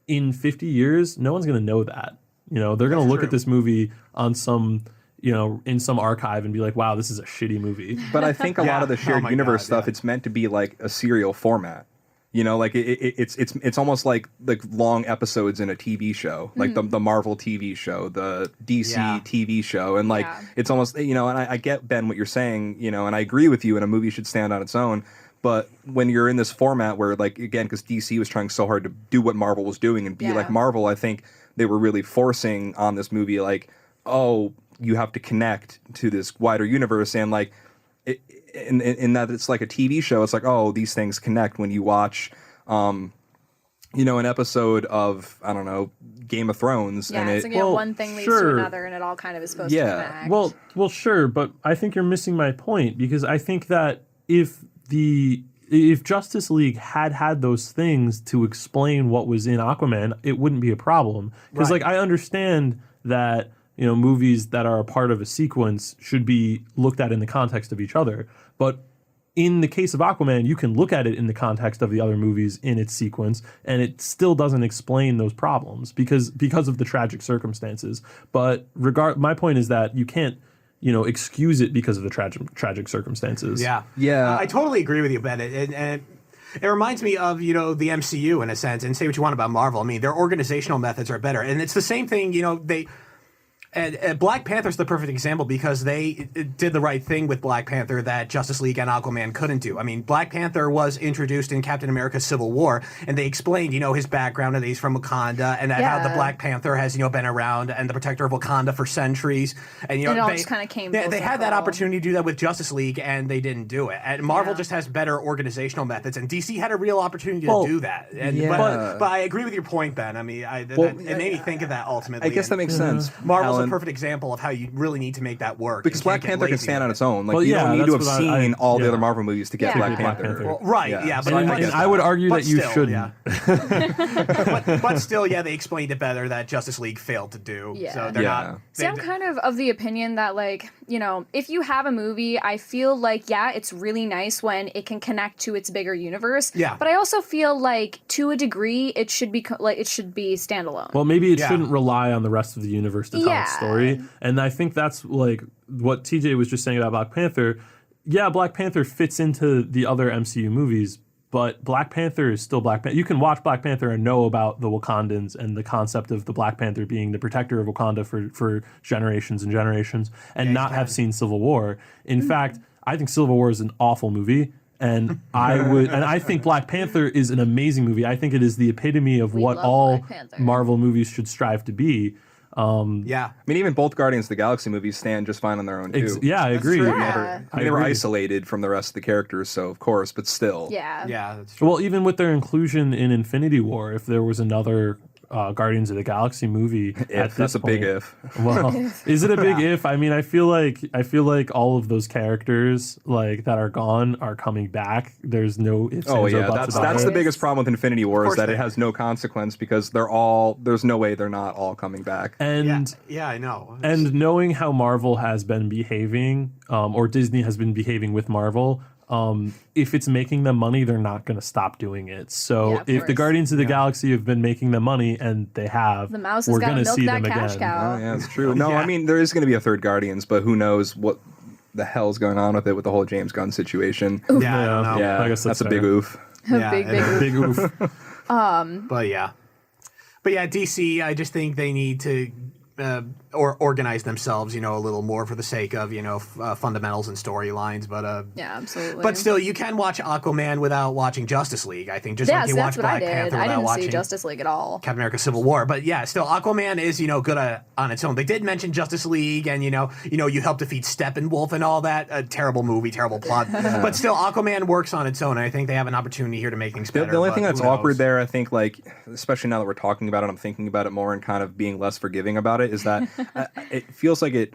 in 50 years no one's gonna know that. You know, they're gonna look true. at this movie on some, you know, in some archive and be like, wow, this is a shitty movie. But I think a Yeah. lot of the Oh shared my universe God, stuff, yeah. it's meant to be like a serial format. You know, like it's almost like long episodes in a TV show, like the Marvel TV show, the DC Yeah. TV show, and like Yeah. it's almost, you know. And I get, Ben, what you're saying, you know, and I agree with you. And a movie should stand on its own. But when you're in this format where, like, again, because DC was trying so hard to do what Marvel was doing and be Yeah. like Marvel, I think they were really forcing on this movie, like, oh, you have to connect to this wider universe, and like. In that it's like a TV show, it's like, oh, these things connect when you watch, you know, an episode of, I don't know, Game of Thrones, Yeah, and it's it, like one thing leads to sure. another, and it all kind of is supposed Yeah. to connect. Well, sure, but I think you're missing my point, because I think that if Justice League had those things to explain what was in Aquaman, it wouldn't be a problem. Because Right. like I understand that, you know, movies that are a part of a sequence should be looked at in the context of each other, but in the case of Aquaman, you can look at it in the context of the other movies in its sequence, and it still doesn't explain those problems because of the tragic circumstances. But my point is that you can't, you know, excuse it because of the tragic circumstances. Yeah. Yeah. I totally agree with you, Ben. And it reminds me of, you know, the MCU in a sense, and say what you want about Marvel. I mean, their organizational methods are better. And it's the same thing, you know, and Black Panther's the perfect example, because they did the right thing with Black Panther that Justice League and Aquaman couldn't do. I mean, Black Panther was introduced in Captain America Civil War, and they explained, you know, his background, and that he's from Wakanda, and that how the Yeah. Black Panther has, you know, been around and the protector of Wakanda for centuries. And, you know, And it all they just kinda came They full had that circle. opportunity to do that with Justice League, and they didn't do it. And Marvel Yeah. just has better organizational methods, and DC had a real opportunity Well, to do that. And, yeah. but I agree with your point, Ben. I mean, Well, it made me think of that ultimately. I guess that and makes sense. Marvel's Alan, a perfect example of how you really need to make that work. because You Black can't get Panther can lazy stand on with its own. Like, Well, you yeah, don't need to have that's what seen all the yeah. other Marvel movies to get Yeah. Black Black Panther. Panther. Well, right, yeah, but And, I and get I would that. argue But that you still, shouldn't. yeah. but still, yeah, they explained it better that Justice League failed to do. Yeah. So they're Yeah. not. See, I'm kind of the opinion that, like, you know, if you have a movie, I feel like, yeah, it's really nice when it can connect to its bigger universe. Yeah. But I also feel like, to a degree, it should be standalone. Well, maybe it Yeah. shouldn't rely on the rest of the universe to tell Yeah. its story. And I think that's like what TJ was just saying about Black Panther. Yeah, Black Panther fits into the other MCU movies, but Black Panther is still Black Panther. You can watch Black Panther and know about the Wakandans and the concept of the Black Panther being the protector of Wakanda for generations and generations, and not have seen Civil War. In fact, I think Civil War is an awful movie. And I think Black Panther is an amazing movie. I think it is the epitome of what love all Black Panther. Marvel movies should strive to be. Yeah. I mean, even both Guardians of the Galaxy movies stand just fine on their own too. Yeah, I agree. true. Yeah. I mean, they were agree. isolated from the rest of the characters, so of course, but still. Yeah. Yeah, that's true. Well, even with their inclusion in Infinity War, if there was another Guardians of the Galaxy movie at this That's a big point- if. Well, is it a big if? I mean, I feel like all of those characters like that are gone are coming back. There's no ifs, Oh ands, or yeah, buts that's about the it. biggest problem with Infinity War is course that they it are. has no consequence because there's no way they're not all coming back. And Yeah, I know. And knowing how Marvel has been behaving, or Disney has been behaving with Marvel, if it's making them money, they're not going to stop doing it. So Yeah, of if the course. Guardians of the Galaxy have been making them money, and they have, The mouse has we're got to going to milk see that them cash again. cow. Oh yeah, it's true. No, I mean there is going to be a third Guardians, but who knows what the hell's going on with it with the whole James Gunn situation. Yeah, I don't know. Yeah, I guess that's a fair. big oof. Yeah, big, it big is. Big oof. But yeah, DC. I just think they need to or organize themselves, a little more for the sake of, fundamentals and storylines. But Yeah, absolutely. but still, you can watch Aquaman without watching Justice League. I think just like you watch that's what I Black did. Panther I without didn't see watching Justice League at all. Captain America: Civil War. But yeah, still Aquaman is good on its own. They did mention Justice League, and you helped defeat Steppenwolf and all that. A terrible movie, terrible plot. But still, Aquaman works on its own. And I think they have an opportunity here to make things better. The only but thing that's who knows? awkward there, I think, like, especially now that we're talking about it, I'm thinking about it more and kind of being less forgiving about it, is that it feels like it,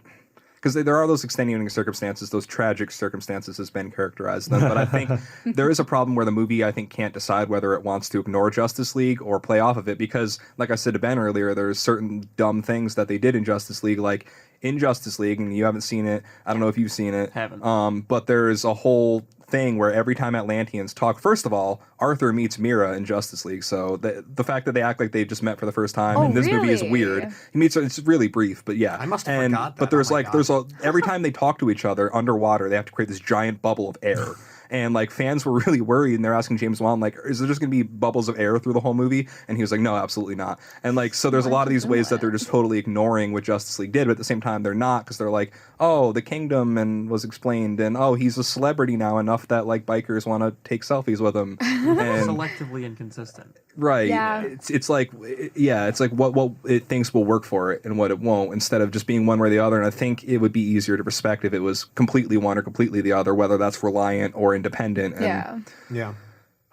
because there are those extenuating circumstances, those tragic circumstances as Ben characterized them, but I think there is a problem where the movie, I think, can't decide whether it wants to ignore Justice League or play off of it, because, like I said to Ben earlier, there's certain dumb things that they did in Justice League, like in Justice League, and you haven't seen it, I don't know if you've seen it. Haven't. But there's a whole thing where every time Atlanteans talk, first of all, Arthur meets Mira in Justice League, so the fact that they act like they've just met for the first time in this movie is really? weird. He meets her, it's really brief, but yeah. I must have forgot that. But there's Oh my God. every time they talk to each other underwater, they have to create this giant bubble of air. And like fans were really worried, and they're asking James Wan, like, is there just going to be bubbles of air through the whole movie? And he was like, no, absolutely not. And like, so there's a lot of these ways that they're just totally ignoring what Justice League did, but at the same time, they're not, because they're like, oh, the kingdom and was explained, and oh, he's a celebrity now enough that like bikers want to take selfies with him. And Selectively inconsistent. right, Yeah. it's like what it thinks will work for it and what it won't, instead of just being one way or the other. And I think it would be easier to respect if it was completely one or completely the other, whether that's reliant or independent. And, Yeah.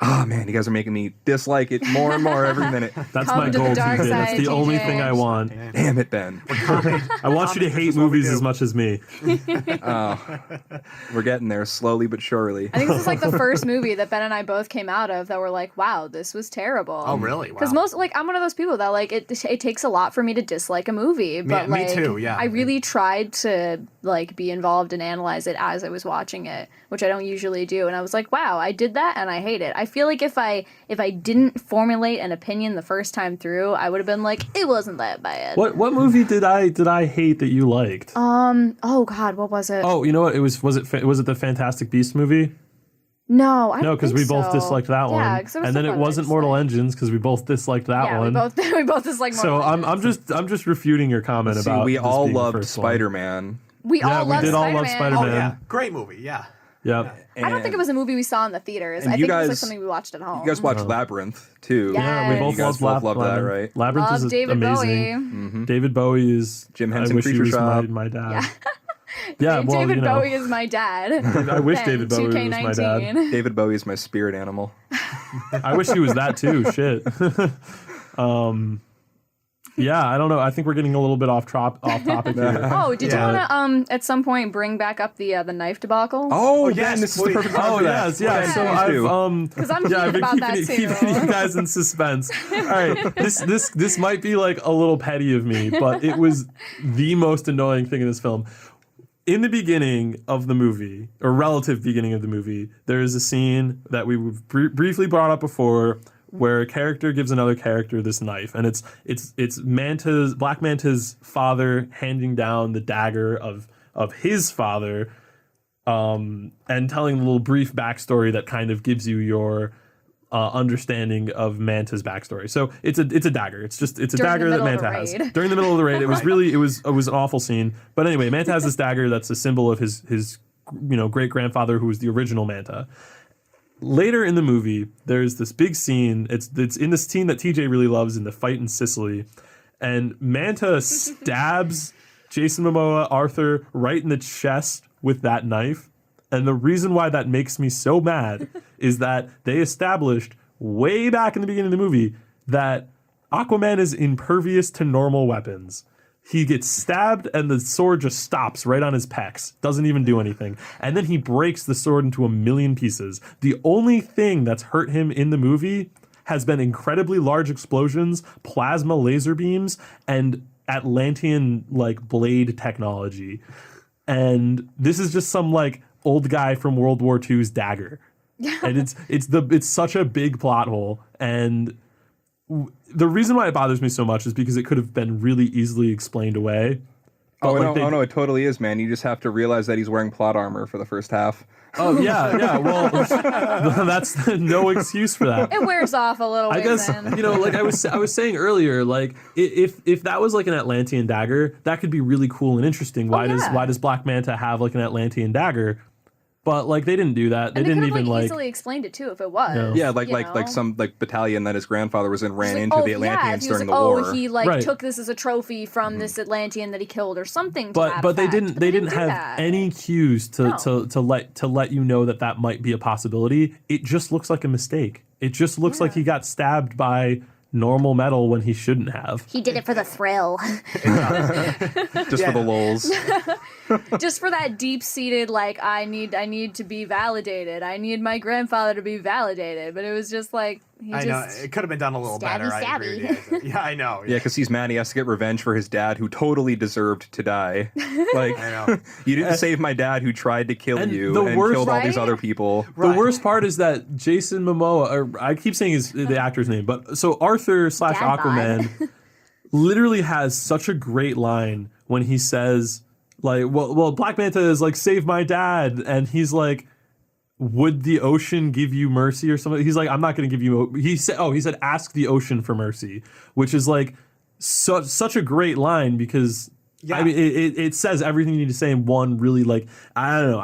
oh man, you guys are making me dislike it more and more every minute. That's Come my to the goal, dark TJ. That's side, the only TJ. thing I want. Damn it, Ben. I want you to hate is what we movies do. as much as me. We're getting there slowly but surely. I think this is like the first movie that Ben and I both came out of that were like, wow, this was terrible. Oh, really? Wow. Because I'm one of those people that like it takes a lot for me to dislike a movie, but me like too, yeah. I really tried to like be involved and analyze it as I was watching it, which I don't usually do. And I was like, wow, I did that and I hate it. I feel like if I didn't formulate an opinion the first time through, I would have been like, it wasn't that bad. What movie did I hate that you liked? Oh God, what was it? Oh, you know what? Was it the Fantastic Beast movie? No, I don't No, because we think both so. disliked that Yeah, one. 'cause there was And then some it other I wasn't Mortal disliked. Engines because we both disliked that Yeah, one. we both dislike So Mortal Engines. I'm just refuting your comment See, about we this all being the loved first one. Spider-Man. We Yeah, all we love did all Spider-Man. love Spider-Man. Oh, yeah. Great movie, yeah. Yeah. I don't think it was a movie we saw in the theaters. And I you think it was like guys- something we watched at home. You guys watched Labyrinth, too. Yeah, we Yes. both You guys loved both loved that, Labyrinth. right? Labyrinth Love is David amazing. Bowie. David Bowie is Jim I Henson wish he Creature was Shop. my dad. Yeah. Yeah, well, David you know, Bowie is my dad. I wish Then David Bowie was my 2K19. dad. David Bowie is my spirit animal. I wish he was that too. Shit. Yeah, I don't know. I think we're getting a little bit off topic here. Oh, did Yeah. you want to at some point bring back up the knife debacle? Oh, yes, Ben, this is the please. perfect time Oh for that. yes, yeah. Yeah. So Please I've do. Because I'm yeah, I've thinking been about that too. keeping you guys in suspense. All right, this might be like a little petty of me, but it was the most annoying thing in this film. In the beginning of the movie, or relative beginning of the movie, there is a scene that we've briefly brought up before, where a character gives another character this knife, and it's Black Manta's father handing down the dagger of his father, and telling a little brief backstory that kind of gives you your understanding of Manta's backstory. So it's a dagger. It's a During dagger the that middle of Manta the has raid. during the middle of the raid. It was really it was an awful scene. But anyway, Manta has this dagger that's a symbol of his great grandfather, who was the original Manta. Later in the movie, there's this big scene. It's in the scene that TJ really loves, in the fight in Sicily, and Manta stabs Jason Momoa, Arthur, right in the chest with that knife. And the reason why that makes me so mad is that they established way back in the beginning of the movie that Aquaman is impervious to normal weapons. He gets stabbed and the sword just stops right on his pecs. Doesn't even do anything. And then he breaks the sword into a million pieces. The only thing that's hurt him in the movie has been incredibly large explosions, plasma laser beams, and Atlantean blade technology. And this is just some old guy from World War II's dagger. And it's such a big plot hole. And the reason why it bothers me so much is because it could have been really easily explained away. Oh, like, no, it totally is, man. You just have to realize that he's wearing plot armor for the first half. Oh yeah. Well, that's no excuse for that. It wears off a little I bit. guess Then. like I was saying earlier, like if that was like an Atlantean dagger, that could be really cool and interesting. Why does Black Manta have like an Atlantean dagger? But like they didn't do that. They didn't could have, even like like easily explained it too if it was. No. Yeah, you know? some battalion that his grandfather was in ran Like, into the if Atlanteans he was during like, the war. he like Right. took this as a trophy from this Atlantean that he killed or something. To that but they effect. didn't But they didn't do have that. any cues to No. let you know that might be a possibility. It just looks like a mistake. It just looks like he got stabbed by normal metal when he shouldn't have. He did it for the thrill. Just for the lulz. Just for that deep-seated, like, I need to be validated. I need my grandfather to be validated. But it was just like, I know it could have been done a little better. I agree with you. Yeah, I know. Yeah, because he's mad. He has to get revenge for his dad, who totally deserved to die. Like, I know. you didn't save my dad, who tried to kill And you the and worst- killed all these Right? other people. The worst part is that Jason Momoa, or I keep saying the actor's name, but so Arthur / Dad bod. Aquaman literally has such a great line when he says, like, well, Black Manta is like, save my dad, and he's like, would the ocean give you mercy or something? He's like, I'm not going to give you. He said, ask the ocean for mercy, which is like such a great line because. Yeah. I mean, it says everything you need to say in one really, like, I don't know.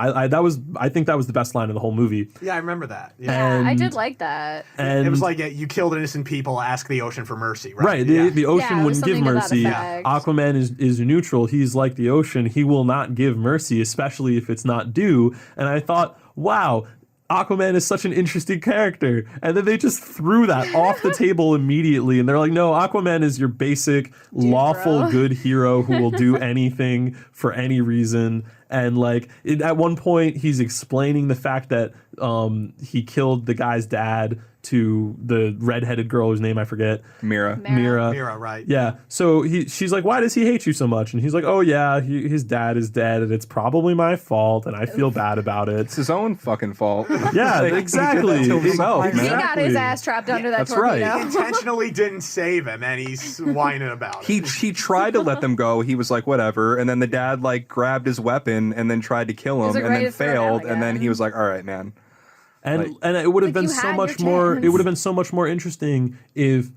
I think that was the best line of the whole movie. Yeah, I remember that. Yeah. Yeah, I And- did like that. And It was like you killed innocent people, ask the ocean for mercy, right? right, Yeah. the ocean Yeah, it was wouldn't give something to that mercy. effect. Aquaman is neutral. He's like the ocean. He will not give mercy, especially if it's not due. And I thought, wow, Aquaman is such an interesting character. And then they just threw that off the table immediately. And they're like, no, Aquaman is your basic, lawful, bro. good hero who will do anything for any reason. And like at one point, he's explaining the fact that he killed the guy's dad to the redheaded girl whose name I forget. Mira. Mira. Mira, right. Yeah. So she's like, why does he hate you so much? And he's like, oh yeah, his dad is dead, and it's probably my fault, and I feel bad about it. It's his own fucking fault. Yeah, Like, exactly. He did that to himself, He man. got his ass trapped under that that's torpedo. right. He intentionally didn't save him, and he's whining about it. He tried to let them go. He was like, whatever. And then the dad like grabbed his weapon and then tried to kill was him like, and ready then to throw it failed. down And then he again. was like, all right, man. And it would have Like, been you so had much your more. chance. It would have been so much more interesting if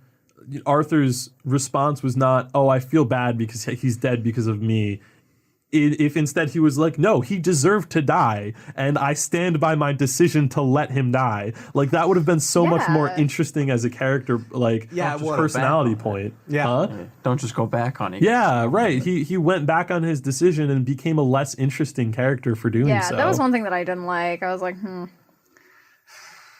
Arthur's response was not, "Oh, I feel bad because he's dead because of me." If instead he was like, "No, he deserved to die, and I stand by my decision to let him die." Like that would have been so much more Yeah. interesting as a character, like Yeah, it just would've. personality Back on point. Yeah. Huh? Don't just go back on it. Yeah, right. He went back on his decision and became a less interesting character for doing Yeah, so. that was one thing that I didn't like. I was like,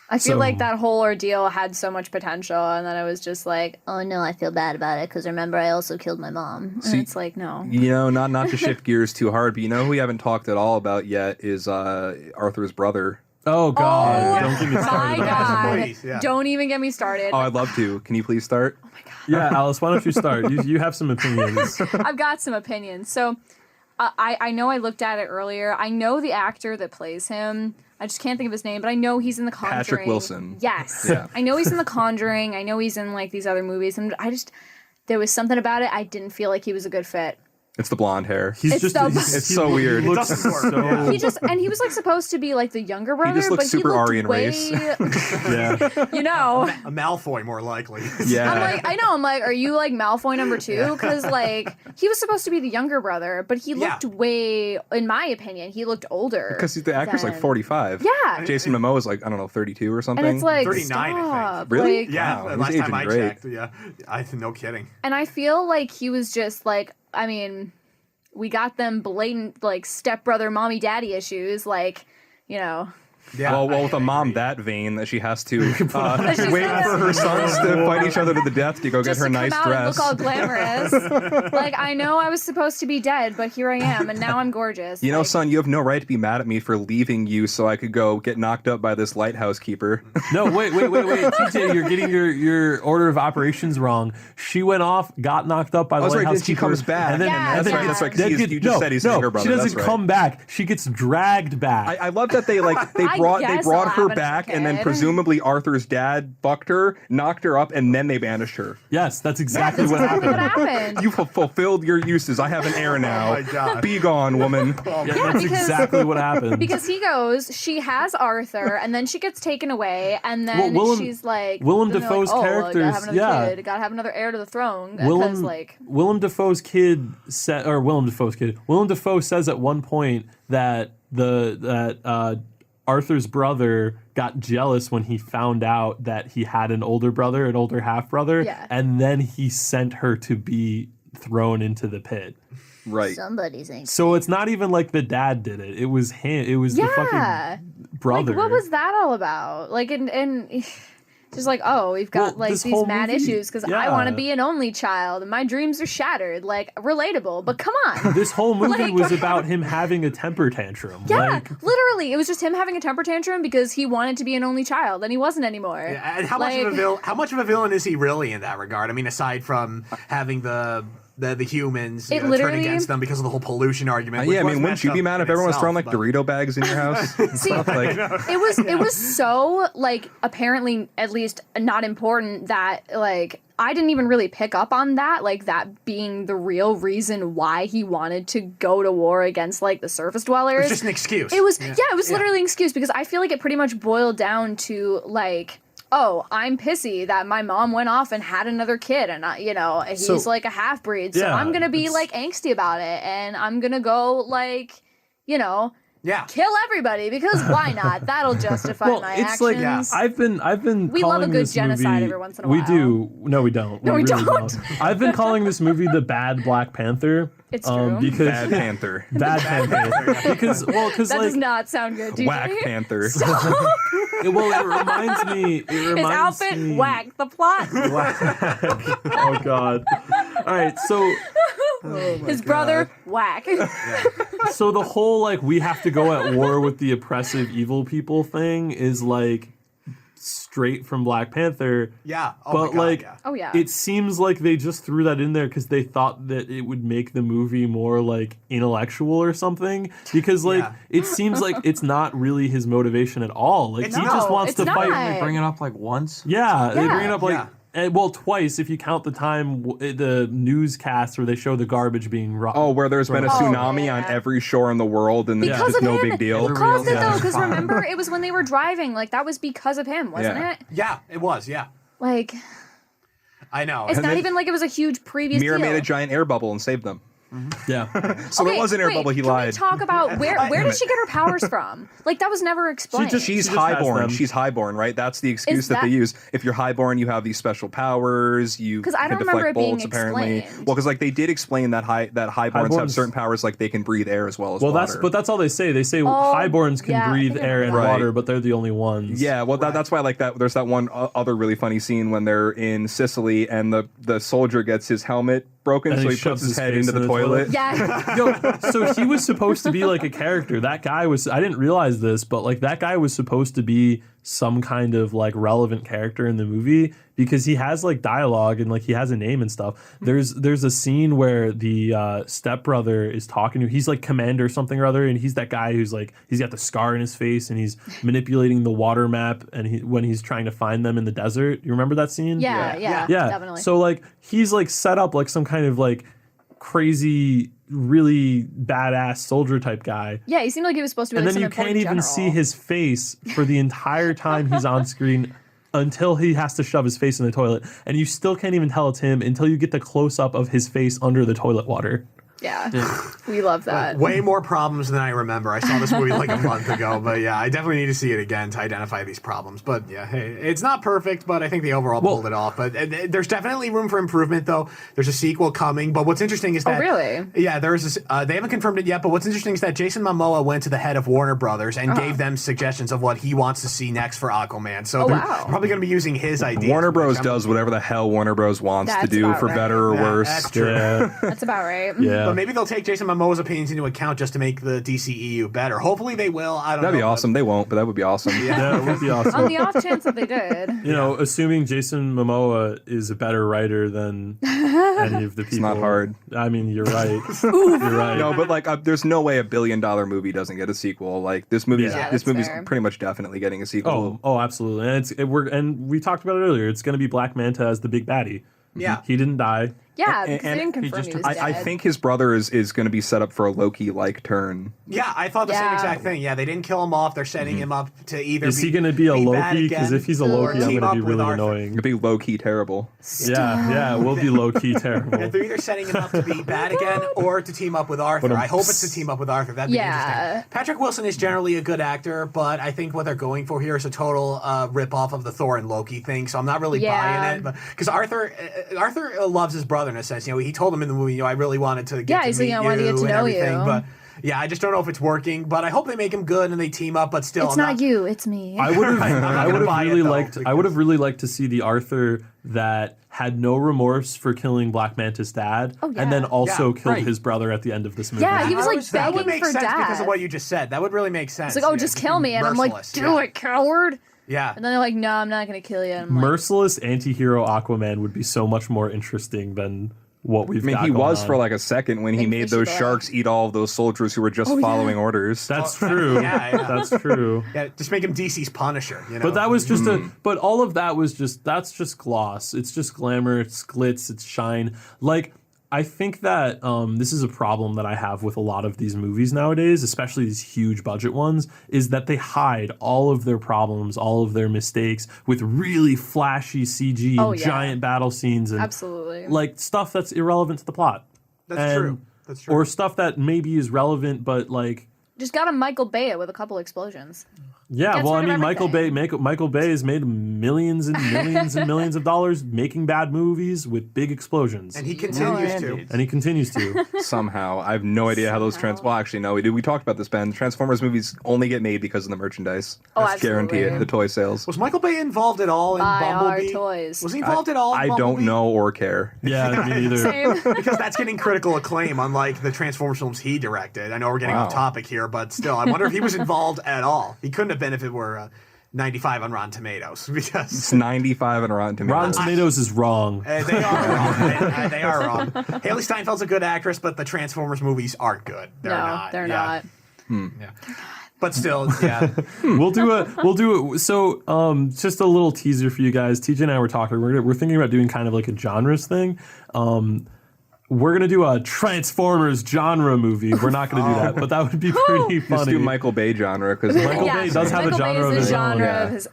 I feel So- like that whole ordeal had so much potential, and then it was just like, oh no, I feel bad about it because remember I also killed my mom. And See- it's like, no. You know, not to shift gears too hard, but you know who we haven't talked at all about yet is Arthur's brother. Oh God! Oh, Don't get me my started. on that. God. Please, yeah. Don't even get me started. Oh, I'd love to. Can you please start? Yeah, Alice, why don't you start? You have some opinions. I've got some opinions. So I know I looked at it earlier. I know the actor that plays him. I just can't think of his name, but I know he's in The Conjuring. Patrick Wilson. Yes. Yeah. I know he's in The Conjuring. I know he's in like these other movies. And there was something about it. I didn't feel like he was a good fit. It's the blonde hair. He's It's just so- It's so weird. He looks doesn't work. so Yeah. He was like supposed to be like the younger brother, just looks but super he looked Aryan way, race. yeah. you know. A Malfoy, more likely. Yeah. I'm like, are you like Malfoy number 2? Because like he was supposed to be the younger brother, but he Yeah. looked way, in my opinion, he looked older. Because the actor's like than- 45. Yeah. Jason Momoa is like, I don't know, 32 or something. And it's like 39, I think. stop. Really? Like, Yeah, Wow, he's last time aging I great. checked. Yeah, no kidding. and I feel like he was just like, I mean, we got them blatant like stepbrother mommy daddy issues, like, you know. Yeah, well, with a mom agree. that vain that she has to She's wait gonna- for her sons to fight each other to the death to go get Just her to nice come out dress. and look all glamorous. Like, I know I was supposed to be dead, but here I am, and now I'm gorgeous. You know, like, son, you have no right to be mad at me for leaving you so I could go get knocked up by this lighthouse keeper. No, wait. TJ, you're getting your order of operations wrong. She went off, got knocked up by the That's right, lighthouse then she keeper, comes back. and then, Yeah, and then that's right, 'cause then you just said he's his younger brother, She doesn't that's right. come back. She gets dragged back. I love that they guess brought I'll her have an back, extra and then kid. presumably Arthur's dad fucked her, knocked her up, and then they banished her. Yes, that's exactly That's what exactly happened. what happened. You fulfilled your uses. I have an heir now. my God. Be gone, woman. Yeah, Yeah, that's because- exactly what happened. Because he goes, she has Arthur, and then she gets taken away, and then Well, Willem- she's like, Willem then they're Dafoe's like, characters, gotta have another yeah. kid, gotta have another heir to the throne, because Willem Dafoe's kid said, or Willem Dafoe's kid. Willem Dafoe says at one point that Arthur's brother got jealous when he found out that he had an older brother, an older half brother, Yeah. and then he sent her to be thrown into the pit. Right. somebody's angry. So it's not even like the dad did it. It was him. It was the Yeah. fucking brother. Like, what was that all about? Like, and just like, oh, we've got Well, like this these whole mad movie- issues because I yeah. want to be an only child and my dreams are shattered. Like, relatable, but come on. This whole movie Like- was about him having a temper tantrum. Yeah, Like, literally, it was just him having a temper tantrum because he wanted to be an only child and he wasn't anymore. Yeah, and how much of a villain is he really in that regard? I mean, aside from having the humans It turn literally- against them because of the whole pollution argument. which Yeah, I was mean, wouldn't messed you be up mad in if everyone was itself, throwing like but- Dorito bags in your house? and See, stuff? Like, it was so like apparently at least not important that like I didn't even really pick up on that, like that being the real reason why he wanted to go to war against like the surface dwellers. It's just an excuse. It was it was literally an excuse because I feel like it pretty much boiled down to like, oh, I'm pissy that my mom went off and had another kid and he's So- like a half breed, so Yeah, I'm gonna be it's- like angsty about it and I'm gonna go like, Yeah. kill everybody because why not? That'll justify well, my it's actions. like I've been. We love calling a good this genocide movie- every once in a We while. do. No, we don't. No, we really don't. I've been calling this movie the Bad Black Panther. It's true. Because Bad Panther. Bad Panther. Because that like does not sound good, DJ. Whack Panther. it reminds me. It His reminds outfit, me, whack the plot. Oh God. All right, so His brother, whack. so the whole like we have to go at war with the oppressive evil people thing is like straight from Black Panther. Yeah. Oh But my God, like yeah. Oh, yeah. it seems like they just threw that in there because they thought that it would make the movie more like intellectual or something. Because like Yeah. it seems like it's not really his motivation at all. Like It's he not. just wants It's to not. fight. They bring it up like once. Yeah, they bring it up like Yeah. well twice if you count the time the newscast where they show the garbage being Oh, where there's been a Oh, tsunami yeah. on every shore in the world, and it's Because just of no him. big deal. It caused it Yeah. though, because remember, it was when they were driving. Like that was because of him, wasn't Yeah. it? Yeah, it was. Yeah. Like I know. it's And not then- even like it was a huge previous Mira deal. made a giant air bubble and saved them. Yeah. So there was an air wait, bubble. He can lied. we talk about where did she get her powers from? Like that was never explained. She's She just has highborn. them. She's highborn, right? That's the excuse Is that they that- use. If you're highborn, you have these special powers. You 'Cause I can don't remember deflect it being bolts, apparently. explained. Well, because like they did explain that highborns have Highborns- certain powers, like they can breathe air as well as Well, water. that's all they say. They say highborns can yeah, I breathe think I air and remember that. water, Right. but they're the only ones. Yeah, well, that's why like that. There's that one other really funny scene when they're in Sicily and the soldier gets his helmet broken, And so he he shoves puts his his head face into in the the toilet. toilet. Yeah. Yo, so he was supposed to be like a character. That guy was. I didn't realize this, but like that guy was supposed to be some kind of like relevant character in the movie because he has like dialogue and like he has a name and stuff. There's a scene where the stepbrother is talking to. He's like commander something or other, and he's that guy who's like he's got the scar in his face and he's manipulating the water map and when he's trying to find them in the desert. You remember that scene? Yeah, Yeah. definitely. So like he's like set up like some kind of like crazy, really badass soldier type guy. yeah, he seemed like he was supposed to be And like then some you can't important even general. see his face for the entire time he's on screen until he has to shove his face in the toilet. And you still can't even tell it's him until you get the close up of his face under the toilet water. Yeah, we love that. Way more problems than I remember. I saw this movie like a month ago, but yeah, I definitely need to see it again to identify these problems. But yeah, hey, it's not perfect, but I think they overall pulled it off. But there's definitely room for improvement, though. There's a sequel coming, but what's interesting is that really? Yeah, there is. This, they haven't confirmed it yet, but what's interesting is that Jason Momoa went to the head of Warner Brothers and gave them suggestions of what he wants to see next for Aquaman. So they're wow. probably going to be using his ideas. Warner Bros. which I'm- does whatever the hell Warner Bros. wants to That's do, about for right. better or Yeah, worse. that's true. Yeah. That's about right. Yeah. But maybe they'll take Jason Momoa's opinions into account just to make the DCEU better. Hopefully they will. I don't know. That'd be awesome. They won't, but that would be awesome. Yeah, it would be awesome. On the off chance that they did. You know, assuming Jason Momoa is a better writer than any of the people. It's not hard. I mean, you're right. You're right. No, but like, there's no way $1 billion movie doesn't get a sequel. Like this movie's that's movie's fair. pretty much definitely getting a sequel. Oh, absolutely. And we talked about it earlier. It's going to be Black Manta as the big baddie. Yeah. He didn't die. Yeah, because they didn't confirm he was dead. I think his brother is going to be set up for a Loki-like turn. Yeah, I thought the same exact thing. Yeah, they didn't kill him off. They're setting him up to either. Is he going to be a Loki? Because if he's a or Loki, I'm team going to be up with really Arthur. annoying. It'd be low-key terrible. Yeah, we'll be low-key terrible. Yeah, they're either setting him up to be bad again or to team up with Arthur. I hope it's to team up with Arthur. That'd be interesting. Patrick Wilson is generally a good actor, but I think what they're going for here is a total rip-off of the Thor and Loki thing, so I'm not really buying it. Because Arthur loves his brother in a sense. You know, he told him in the movie, you know, I really wanted to get to meet you wanted to get to and know everything, you. but yeah, I just don't know if it's working, but I hope they make him good and they team up, but still It's not you, it's me. I would have really liked to see the Arthur that had no remorse for killing Black Manta's dad, and then also killed his brother at the end of this movie. Yeah, he was like that would begging make for sense death. because of what you just said. That would really make sense. It's like, oh, just kill me. And I'm like, do it, coward. Yeah. And then they're like, no, I'm not going to kill you. And I'm like, Merciless anti-hero Aquaman would be so much more interesting than what we've got he going was on. for like a second when he made those sharks eat all of those soldiers who were just following orders. That's true. That's true. Yeah, just make him DC's Punisher, you know. But that was just but all of that was that's just gloss. It's just glamour, it's glitz, it's shine. Like, I think that this is a problem that I have with a lot of these movies nowadays, especially these huge budget ones, is that they hide all of their problems, all of their mistakes with really flashy CG and giant battle scenes and absolutely, like stuff that's irrelevant to the plot. That's true. That's true. Or stuff that maybe is relevant, but like just got a Michael Bay it with a couple explosions. Yeah, Gets well, I rid of mean, Michael Bay has made millions and millions and millions of dollars making bad movies with big explosions, and he continues to. And he continues to. Somehow, I have no idea how those Well, actually, no, we talked about this, Ben. Transformers movies only get made because of the merchandise. Oh, That's guarantee it. The toy sales. Was Michael Bay involved at all in Buy Bumblebee? our toys. Was he involved at all in I Bumblebee? don't know or care. Yeah, me neither. Same. Because that's getting critical acclaim, unlike the Transformers films he directed. I know we're getting off topic here, but still, I wonder if he was involved at all. He couldn't have been if it were 95 on Rotten Tomatoes. Because it's 95 on Rotten Tomatoes. Rotten Tomatoes is wrong. They are wrong. They are wrong. Haley Steinfeld's a good actress, but the Transformers movies aren't good. They're not. They're not. Yeah. But still, yeah. We'll do it. So, just a little teaser for you guys. TJ and I were talking. We're thinking about doing kind of like a genres thing. We're gonna do a Transformers genre movie. We're not gonna do that, but that would be pretty funny. Just do Michael Bay genre because Michael Bay does have a genre of his own. He's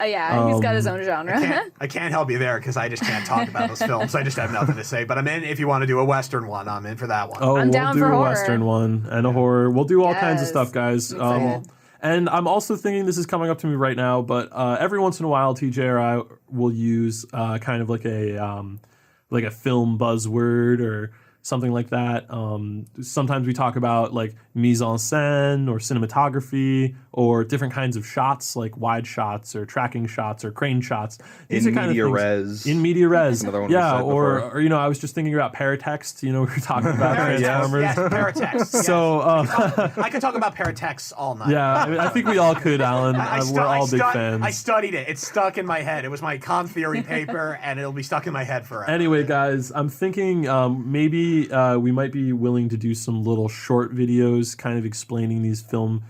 got his own genre. I can't help you there because I just can't talk about those films. I just have nothing to say. But I'm in if you want to do a Western one. I'm in for that one. Oh, I'm down we'll do for a horror. Western one and a horror. We'll do all kinds of stuff, guys. And I'm also thinking, this is coming up to me right now, but every once in a while, TJ or I will use kind of like a film buzzword or something like that. Sometimes we talk about like mise en scène or cinematography or different kinds of shots, like wide shots or tracking shots or crane shots. These in are kind media of res. In media res. Another one Yeah, we said or you know, I was just thinking about paratext. You know, we were talking about Transformers. Yes, paratext. Yes. So I could talk about paratext all night. yeah, I mean, I think we all could, Alan. We're all big fans. I studied it. It's stuck in my head. It was my con theory paper, and it'll be stuck in my head forever. Anyway, guys, I'm thinking maybe we might be willing to do some little short videos kind of explaining these film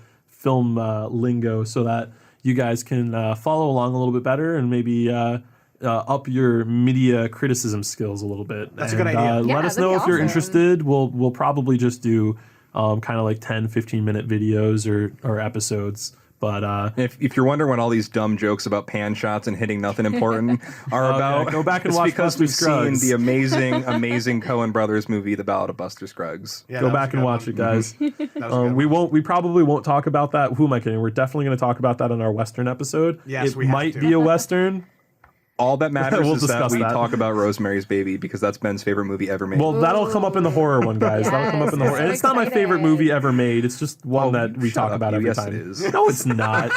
lingo so that you guys can follow along a little bit better and maybe up your media criticism skills a little bit. That's a good idea. Let us know if you're interested. We'll probably just do kind of like 10, 15-minute videos or episodes. But if you're wondering what all these dumb jokes about pan shots and hitting nothing important are about, go back and it's watch because Buster we've seen Scruggs. the amazing Coen Brothers movie, The Ballad of Buster Scruggs. Yeah, go that was back a and good watch one. it, guys. That was a good one. We probably won't talk about that. Who am I kidding? We're definitely going to talk about that in our Western episode. Yes, it we have might to. be a Western. All that matters We'll is that discuss we that. talk about Rosemary's Baby because that's Ben's favorite movie ever made. Well, that'll come up in the horror one, guys. That'll come up in the horror. And it's not my favorite movie ever made. It's just one that we talk about every yes, time. it is. No, it's not.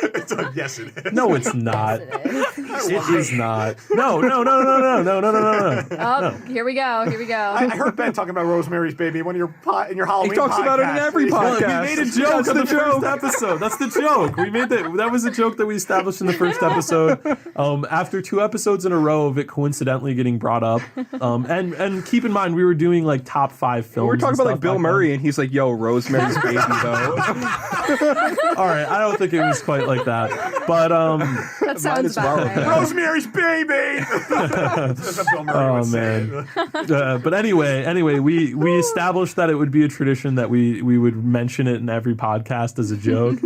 It's like, yes, it is. No, it's not. It is. It is not. No, no, no, no, no, no, no, no, no, no. Oh, here we go. Here we go. I heard Ben talking about Rosemary's Baby in one of your in your Halloween. He talks about it in every Well, podcast. we made a joke That's on the the joke. first episode. That's the joke. We made that was a joke that we established in the first episode. After 2 episodes in a row of it coincidentally getting brought up. And keep in mind, we were doing like top 5 films. We were talking and about like stuff Bill back Murray, and he's like, "Yo, Rosemary's Baby, though." then. All right, I don't think it was quite like that, but That sounds as well. about right. Rosemary's Baby. That's what Bill Murray oh would say. man. But anyway, we established that it would be a tradition that we would mention it in every podcast as a joke,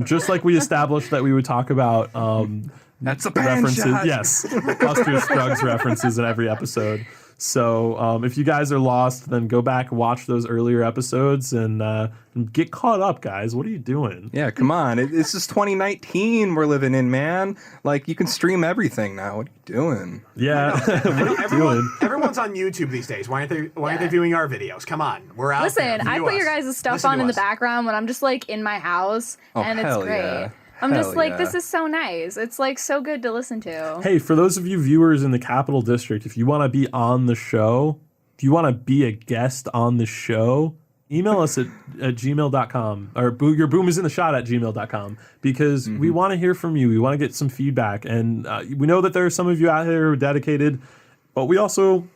just like we established that we would talk about That's a pan references. shot. Yes, Buster Scruggs references in every episode. So if you guys are lost, then go back and watch those earlier episodes and get caught up, guys. What are you doing? Yeah, come on. This is 2019 we're living in, man. Like, you can stream everything now. What are you doing? Yeah, what are you doing? Everyone's on YouTube these days. Why aren't they viewing our videos? Come on, we're out there. Listen, I View put your us. guys' stuff Listen on to in the us. background when I'm just like in my house, Oh, and it's hell great. yeah. I'm Hell just like, yeah. this is so nice. It's like so good to listen to. Hey, for those of you viewers in the Capital District, if you want to be on the show, if you want to be a guest on the show, email us at gmail.com or your boom is in the shot at gmail.com because we want to hear from you. We want to get some feedback. And we know that there are some of you out there who are dedicated, but we also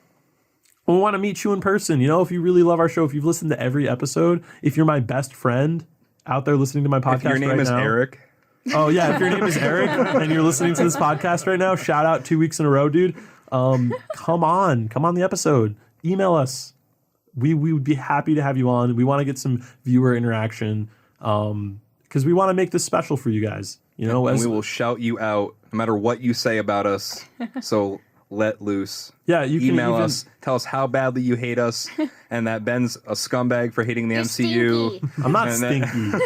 want to meet you in person. You know, if you really love our show, if you've listened to every episode, if you're my best friend out there listening to my podcast If your name right is now, Eric. Oh yeah, if your name is Eric and you're listening to this podcast right now, shout out 2 weeks in a row, dude. Come on the episode. Email us. We would be happy to have you on. We want to get some viewer interaction because we want to make this special for you guys. You know, And we will shout you out no matter what you say about us. So let loose. yeah, you can Email even, us. Tell us how badly you hate us and that Ben's a scumbag for hating the MCU. Stinky. I'm not And then- stinky.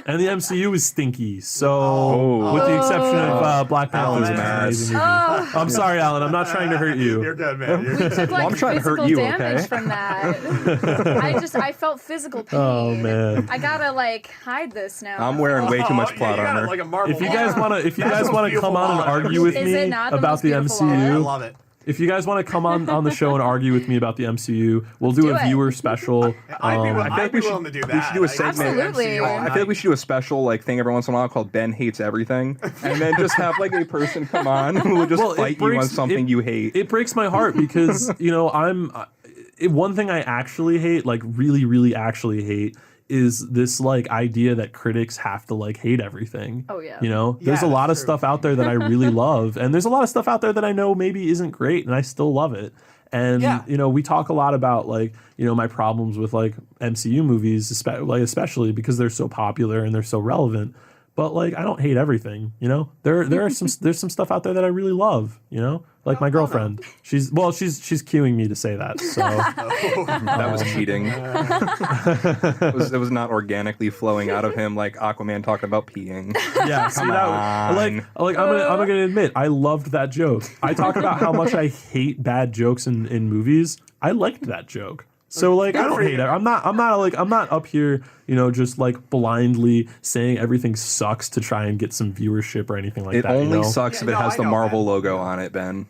And the MCU is stinky. So, with the exception of Black Panther, Alan's it's an mad. amazing movie. Oh, I'm sorry, Alan. I'm not trying to hurt you. You're good, man. took like I'm trying to hurt physical you, damage okay? from that. I felt physical pain. Oh man. I gotta like hide this now. I'm wearing way too much plot you got it armor. like a Marvel If you wall. guys want to, That's a beautiful come on and wall. argue with Is me it not the about most the beautiful wall? I MCU, love it. if you guys want to come on the show and argue with me about the MCU, we'll do do a it. viewer special. I'd be willing to do that. we should do a segment. Absolutely. I feel like we should do a special like thing every once in a while called Ben Hates Everything, and then just have like a person come on who will just Well, it fight you on breaks- something you hate. It breaks my heart because you know one thing I actually hate, like really, really actually hate, is this like idea that critics have to like hate everything. Oh, yeah. You know, there's a Yeah, lot of that's true. stuff out there that I really love, and there's a lot of stuff out there that I know maybe isn't great, and I still love it. And Yeah. you know, we talk a lot about like my problems with like MCU movies, especially because they're so popular and they're so relevant. But like, I don't hate everything. You know, there's some stuff out there that I really love. You know, like my girlfriend. She's cueing me to say that. So That was cheating. It was not organically flowing out of him like Aquaman talking about peeing. yeah, see, Come on. I'm gonna admit I loved that joke. I talk about how much I hate bad jokes in movies. I liked that joke. So like I don't hate it. I'm not up here, just like blindly saying everything sucks to try and get some viewership or anything like It that. only you know? sucks if it Yeah, no, has I the know, Marvel man. logo on it, Ben.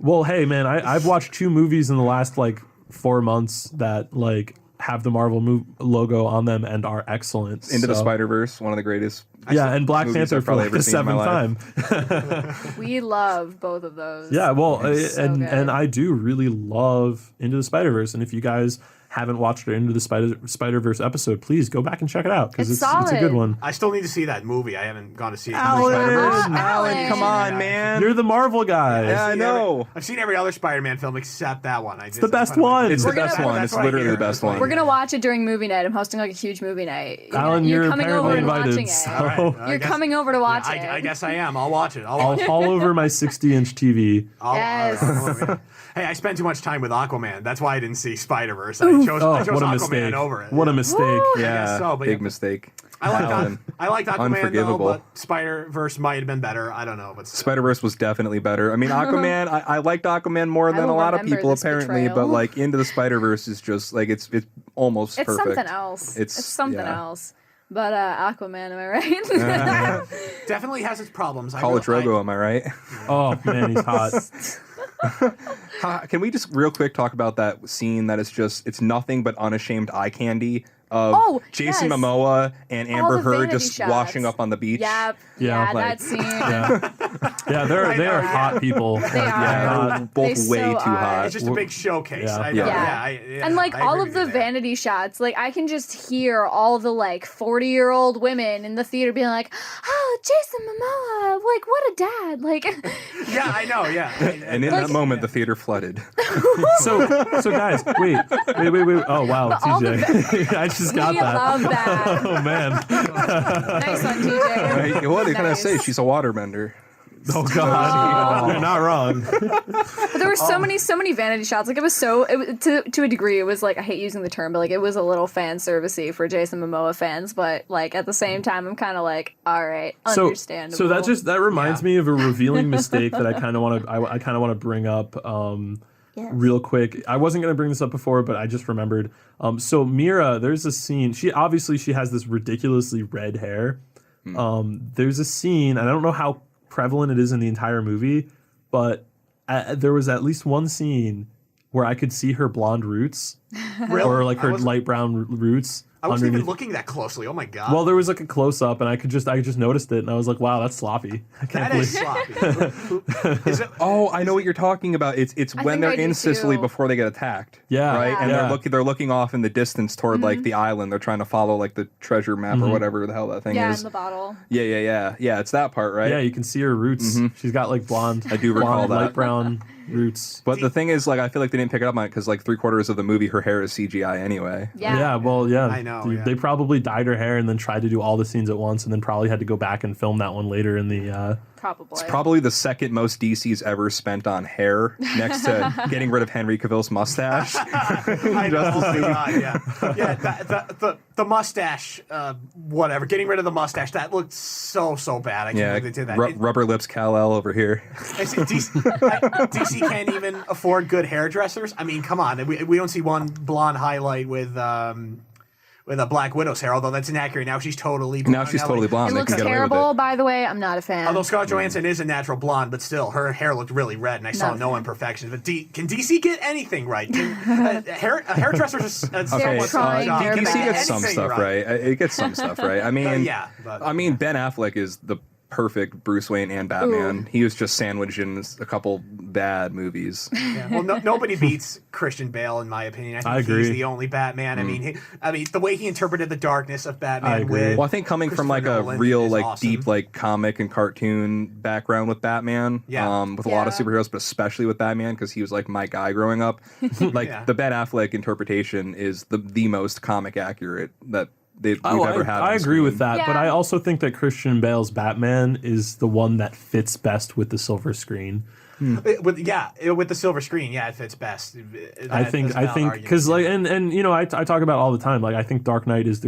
Well, hey man, I've watched 2 movies in the last like 4 months that like have the Marvel logo on them and are excellent. Into the So- Spider-Verse, one of the greatest. Yeah, and Black movies Panther I've for probably like ever the seen in my 7th life. time. We love both of those. Yeah, well, So and good. I do really love Into the Spider-Verse, and if you guys haven't watched our Into the Spider-Verse episode, please go back and check it out because It's it's a good solid. one. I still need to see that movie. I haven't gone to see it. Alan! Alan, come on, man. You're the Marvel guy. Yeah, I know. I've seen every other Spider-Man film except that one. It's the best one. It's the We're gonna- best one. That's It's what I literally hear. the best That's what I one. We're gonna watch it during movie night. I'm hosting like a huge movie night. Alan, you're coming over apparently and invited. watching it. So All right, I You're guess- coming over to watch it. I guess I am. I'll watch it. I'll haul over my 60-inch TV. Yes. Hey, I spent too much time with Aquaman. That's why I didn't see Spider-Verse. I chose Oh, Aquaman what a mistake! over it. What a mistake! Woo! Yeah, guess so, but big yeah. mistake. I liked Alan. I liked Aquaman though, Unforgivable. but Spider-Verse might have been better. I don't know, but still. Spider-Verse was definitely better. I mean, Aquaman, I liked Aquaman more than will a lot of remember people this apparently, betrayal. but like Into the Spider-Verse is just like it's almost It's perfect. something else. It's something yeah. else. But Aquaman, am I right? Definitely has its problems. College Rogo, am I right? Oh man, he's hot. Can we just real quick talk about that scene that is just, it's nothing but unashamed eye candy of Oh, Jason yes. Momoa and All Amber the Heard vanity just shots. washing up on the beach? Yep. Yeah, Yeah, like- that scene. Yeah, they are hot people. They Yeah, are. they're both They way so too are. hot. It's just a big showcase. Yeah. I know. Yeah. Yeah, And like I all agree of with the you there. vanity shots, like I can just hear all the like 40-year-old women in the theater being like, "Oh, Jason Momoa, like what a dad!" Like, Yeah, I know. Yeah. And in that moment, the theater flooded. So guys, wait. Oh wow, all the TJ, I just got we that. love that. Oh man. Nice one, TJ. Right? What are you going to Nice. say? She's a waterbender. Oh god, you're not wrong. But there were so many vanity shots. Like it was to a degree. It was like I hate using the term, but like it was a little fan servicey for Jason Momoa fans. But like at the same time, I'm kind of like, all right, understandable. So that reminds me of a revealing mistake that I kind of want to bring up real quick. I wasn't going to bring this up before, but I just remembered. So Mira, there's a scene. She has this ridiculously red hair. There's a scene, and I don't know how prevalent it is in the entire movie, but there was at least one scene where I could see her blonde roots, Really? or like her I wasn't- light brown roots. I wasn't even underneath. looking that closely. Oh my god. Well, there was like a close up, and I just noticed it, and I was like, "Wow, that's sloppy." I can't that is believe. sloppy. Is it? Oh, I know what you're talking about. It's when think they're I do in Sicily too. before they get attacked. Yeah, Right? And yeah. they're looking off in the distance toward like the island. They're trying to follow like the treasure map or whatever the hell that thing yeah, is. in the bottle. Yeah. It's that part, right? Yeah, you can see her roots. She's got like blonde. I do recall blonde, that. light brown roots. But the thing is, like, I feel like they didn't pick it up on it because like 3/4 of the movie, her hair is CGI anyway. Yeah. Yeah, well, yeah. I know, They, yeah. they probably dyed her hair and then tried to do all the scenes at once, and then probably had to go back and film that one later in the. Probably. Probably the second most DC's ever spent on hair, next to getting rid of Henry Cavill's mustache. I know. Oh my god. Yeah. The mustache. Whatever. Getting rid of the mustache. That looked so bad. I can't Yeah, believe they did that. rubber lips Kal-El over here. DC can't even afford good hairdressers. I mean, come on. We don't see one blonde highlight with a Black Widow's hair, although that's inaccurate. Now she's totally blonde. Now she's totally blonde. It They looks can get away with terrible, it. by the way. I'm not a fan. Although Scarlett Johansson is a natural blonde, but still, her hair looked really red, and I saw no imperfections. But can DC get anything right? Hairdressers are somewhat trying their DC best. gets some stuff right. It gets some stuff right. I mean, yeah, but- I mean, Ben Affleck is the perfect Bruce Wayne and Batman. He was just sandwiched in a couple bad movies. Yeah. Well, nobody beats Christian Bale, in my opinion. I think I agree. he's the only Batman. I mean, the way he interpreted the darkness of I Batman. agree. With Well, I think coming from like Christopher a Nolan real is like awesome. deep like comic and cartoon background with Batman, Yeah. with a lot of Yeah. superheroes, but especially with Batman because he was like my guy growing up. Like Yeah. the Ben Affleck interpretation is the most comic accurate that we've ever had. I on agree with screen. that, but Yeah. I also think that Christian Bale's Batman is the one that fits best with the silver screen. with the silver screen, it fits best. I think because like and you know I talk about it all the time. Like I think Dark Knight is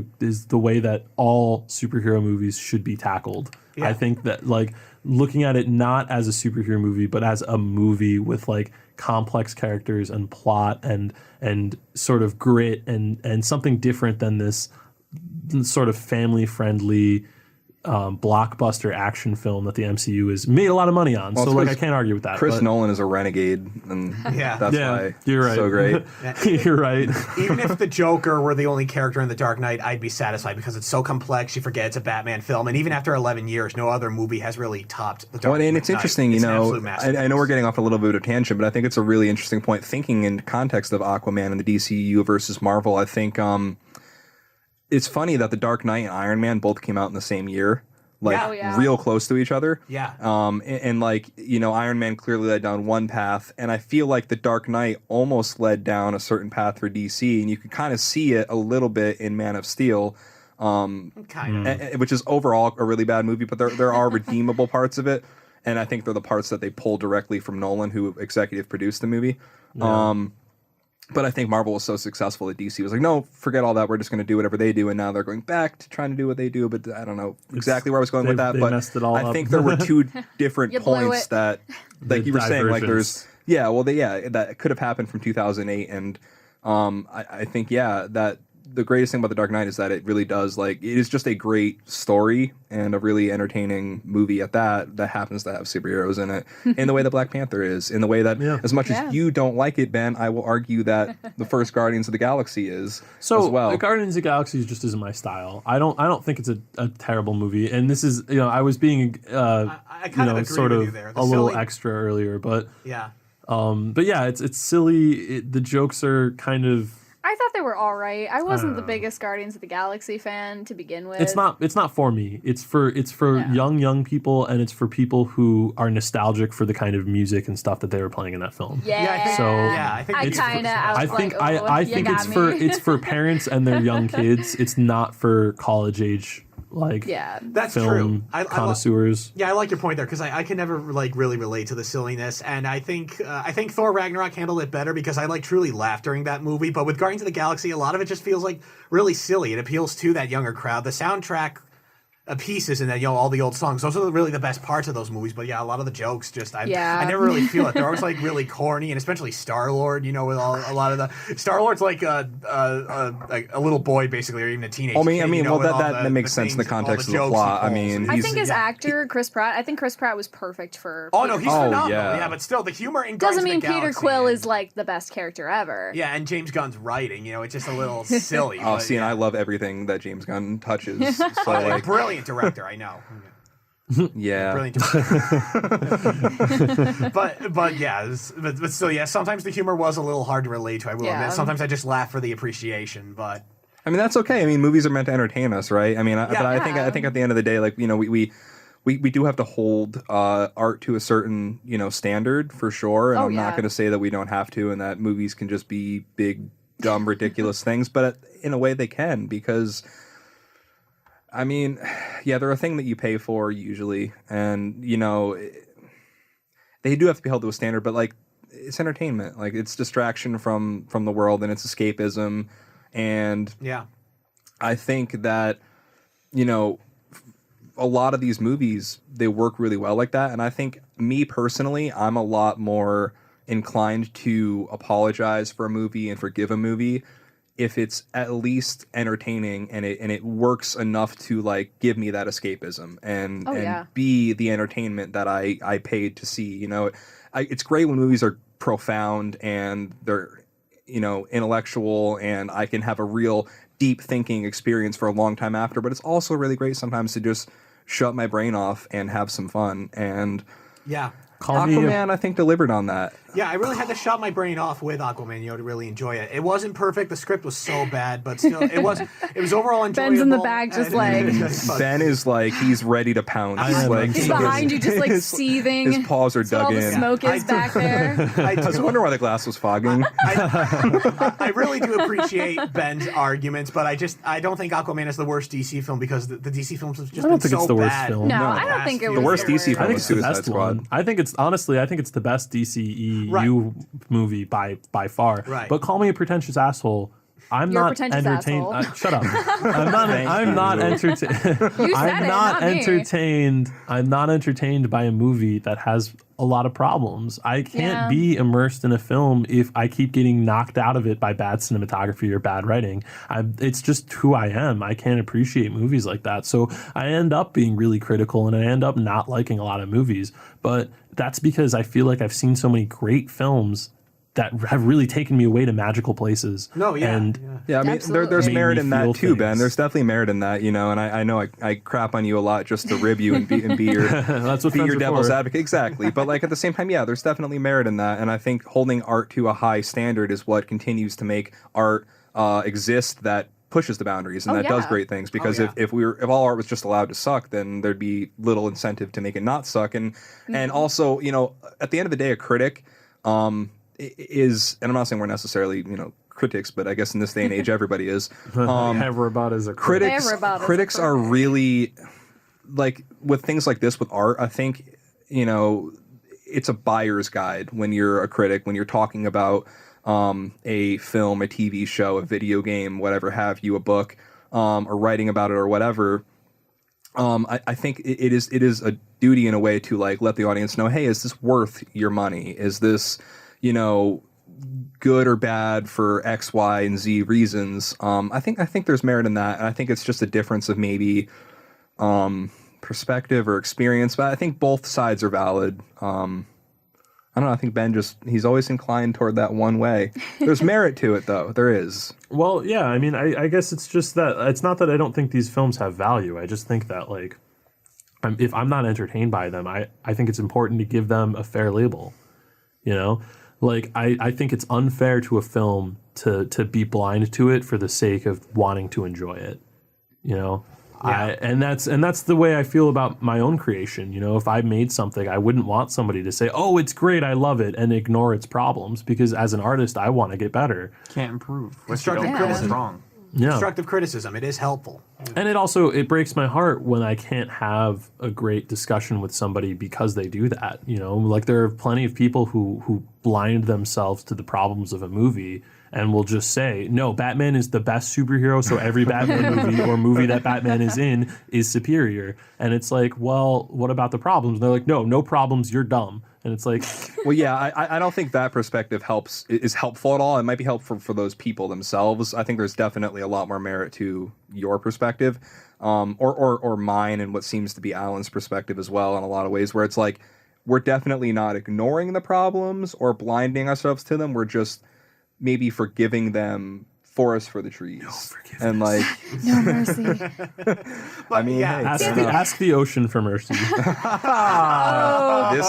the way that all superhero movies should be tackled. Yeah. I think that like looking at it not as a superhero movie, but as a movie with like complex characters and plot and sort of grit and something different than this sort of family friendly blockbuster action film that the MCU has made a lot of money on. Well, So it's like I 'cause can't argue with that. Chris but- Nolan is a renegade, and that's yeah, why you're right. so great. You're right. Even if the Joker were the only character in The Dark Knight, I'd be satisfied because it's so complex. You forget it's a Batman film, and even after 11 years, no other movie has really topped The Dark Well, Knight. and it's interesting, It's you an know, absolute masterpiece. I know we're getting off a little bit of a tangent, but I think it's a really interesting point. Thinking in context of Aquaman and the DCU versus Marvel, I think it's funny that The Dark Knight and Iron Man both came out in the same year. Like Yeah. Oh, yeah. real close to each other. Yeah. And like, you know, Iron Man clearly led down one path, and I feel like The Dark Knight almost led down a certain path for DC, and you can kind of see it a little bit in Man of Steel. kind of. Which is overall a really bad movie, but there are redeemable parts of it, and I think they're the parts that they pulled directly from Nolan, who executive produced the movie. But I think Marvel was so successful that DC was like, no, forget all that. We're just going to do whatever they do, and now they're going back to trying to do what they do. But I don't know exactly where I was going with that. they But messed it all I up. think there were two different You blew points it. that, like you were saying, like divergence. there's that could have happened from 2008, and I think that the greatest thing about The Dark Knight is that it really does, like, it is just a great story and a really entertaining movie at that happens to have superheroes in it, in the way that Black Panther is, in the way that as much as you don't like it, Ben, I will argue that the first Guardians of the Galaxy is as well. The Guardians of the Galaxy just isn't my style. I don't think it's a terrible movie. And this is, I was being I kind of agree sort with of you there. a little extra earlier, but yeah. It's silly. The jokes are kind of. I thought they were all right. I wasn't the biggest Guardians of the Galaxy fan to begin with. It's not for me. It's for young people, and it's for people who are nostalgic for the kind of music and stuff that they were playing in that film. I think I think it's for parents and their young kids. It's not for college age that's film true. Connoisseurs. I like your point there because I can never really relate to the silliness, and I think Thor Ragnarok handled it better because I truly laughed during that movie. But with Guardians of the Galaxy, a lot of it just feels like really silly. It appeals to that younger crowd. The soundtrack pieces and then all the old songs, those are really the best parts of those movies. But a lot of the jokes I never really feel it. They're always really corny, and especially Star-Lord, with a lot of the Star-Lord's like a little boy basically, or even a teenage kid, that makes sense in the context of the plot. I mean, I think as actor Chris Pratt, Chris Pratt was perfect for he's phenomenal. But still the humor in doesn't mean Guardians of the Peter Galaxy, Quill is like the best character ever. And James Gunn's writing, it's just a little silly. And I love everything that James Gunn touches. So brilliant director, I know. Yeah, brilliant director. but still, sometimes the humor was a little hard to relate to. I will admit. Sometimes I just laugh for the appreciation, but I mean that's okay. I mean, movies are meant to entertain us, right? I mean, but I think at the end of the day, we do have to hold art to a certain standard for sure, and I'm not going to say that we don't have to, and that movies can just be big, dumb, ridiculous things, but in a way they can, because I mean, they're a thing that you pay for usually, and they do have to be held to a standard, but it's entertainment, it's distraction from the world, and it's escapism, and I think that a lot of these movies, they work really well like that, and I think me personally, I'm a lot more inclined to apologize for a movie and forgive a movie if it's at least entertaining and it works enough to give me that escapism and be the entertainment that I paid to see. It's great when movies are profound and they're intellectual, and I can have a real deep thinking experience for a long time after. But it's also really great sometimes to just shut my brain off and have some fun. And Aquaman, I think, delivered on that. I really had to shut my brain off with Aquaman, to really enjoy it. It wasn't perfect. The script was so bad, but still, it was overall enjoyable. Ben's in the back, just Ben is he's ready to pounce. He's behind you, just seething. His paws are dug all in. The smoke is back there. I was wondering why the glass was fogging. I really do appreciate Ben's arguments, but I don't think Aquaman is the worst DC film because the DC films have just been so bad. I don't think it's the worst film. No, I don't think it was the worst DC film. I think it's the best Squad. I think it's the best DCEU movie by far. Right. But call me a pretentious asshole. I'm You're not entertained. Shut up. I'm not entertained. I'm not entertained by a movie that has a lot of problems. I can't be immersed in a film if I keep getting knocked out of it by bad cinematography or bad writing. It's just who I am. I can't appreciate movies like that. So I end up being really critical, and I end up not liking a lot of movies. But that's because I feel like I've seen so many great films that have really taken me away to magical places. I mean, there's merit in that too, things. Ben. There's definitely merit in that, and I know I crap on you a lot just to rib you and be your That's what be your devil's for. advocate. Exactly. But at the same time, there's definitely merit in that, and I think holding art to a high standard is what continues to make art exist that pushes the boundaries and does great things, because if all art was just allowed to suck, then there'd be little incentive to make it not suck, and also at the end of the day, a critic is, and I'm not saying we're necessarily critics, but I guess in this day and age everybody is. Everybody is a critic. Critics are really with things like this with art. I think it's a buyer's guide when you're a critic, when you're talking about a film, a TV show, a video game, whatever have you, a book, or writing about it or whatever. I think it is a duty in a way to let the audience know, hey, is this worth your money? Is this good or bad for X, Y, and Z reasons. I think there's merit in that, and I think it's just a difference of maybe perspective or experience. But I think both sides are valid. I don't know. I think Ben he's always inclined toward that one way. There's merit to it, though. There is. Well, yeah. I mean, I guess it's just that it's not that I don't think these films have value. I just think that like, if I'm not entertained by them, I think it's important to give them a fair label. You know, like I think it's unfair to a film to be blind to it for the sake of wanting to enjoy it. You know. Yeah. And that's the way I feel about my own creation. You know, if I made something, I wouldn't want somebody to say, "Oh, it's great, I love it," and ignore its problems, because as an artist, I want to get better. Can't improve. Constructive criticism. Wrong. Yeah. Constructive criticism. It is helpful. And it breaks my heart when I can't have a great discussion with somebody because they do that. You know, like there are plenty of people who blind themselves to the problems of a movie and will just say, no, Batman is the best superhero, so every Batman movie or movie that Batman is in is superior. And it's like, well, what about the problems? And they're like, no problems, you're dumb. And it's like... Well, yeah, I don't think that perspective is helpful at all. It might be helpful for those people themselves. I think there's definitely a lot more merit to your perspective, or mine, and what seems to be Alan's perspective as well in a lot of ways, where it's like, we're definitely not ignoring the problems or blinding ourselves to them. We're just maybe forgiving them forest for the trees. No forgiveness. And like... No mercy. I mean, yeah. hey, ask the ocean for mercy. this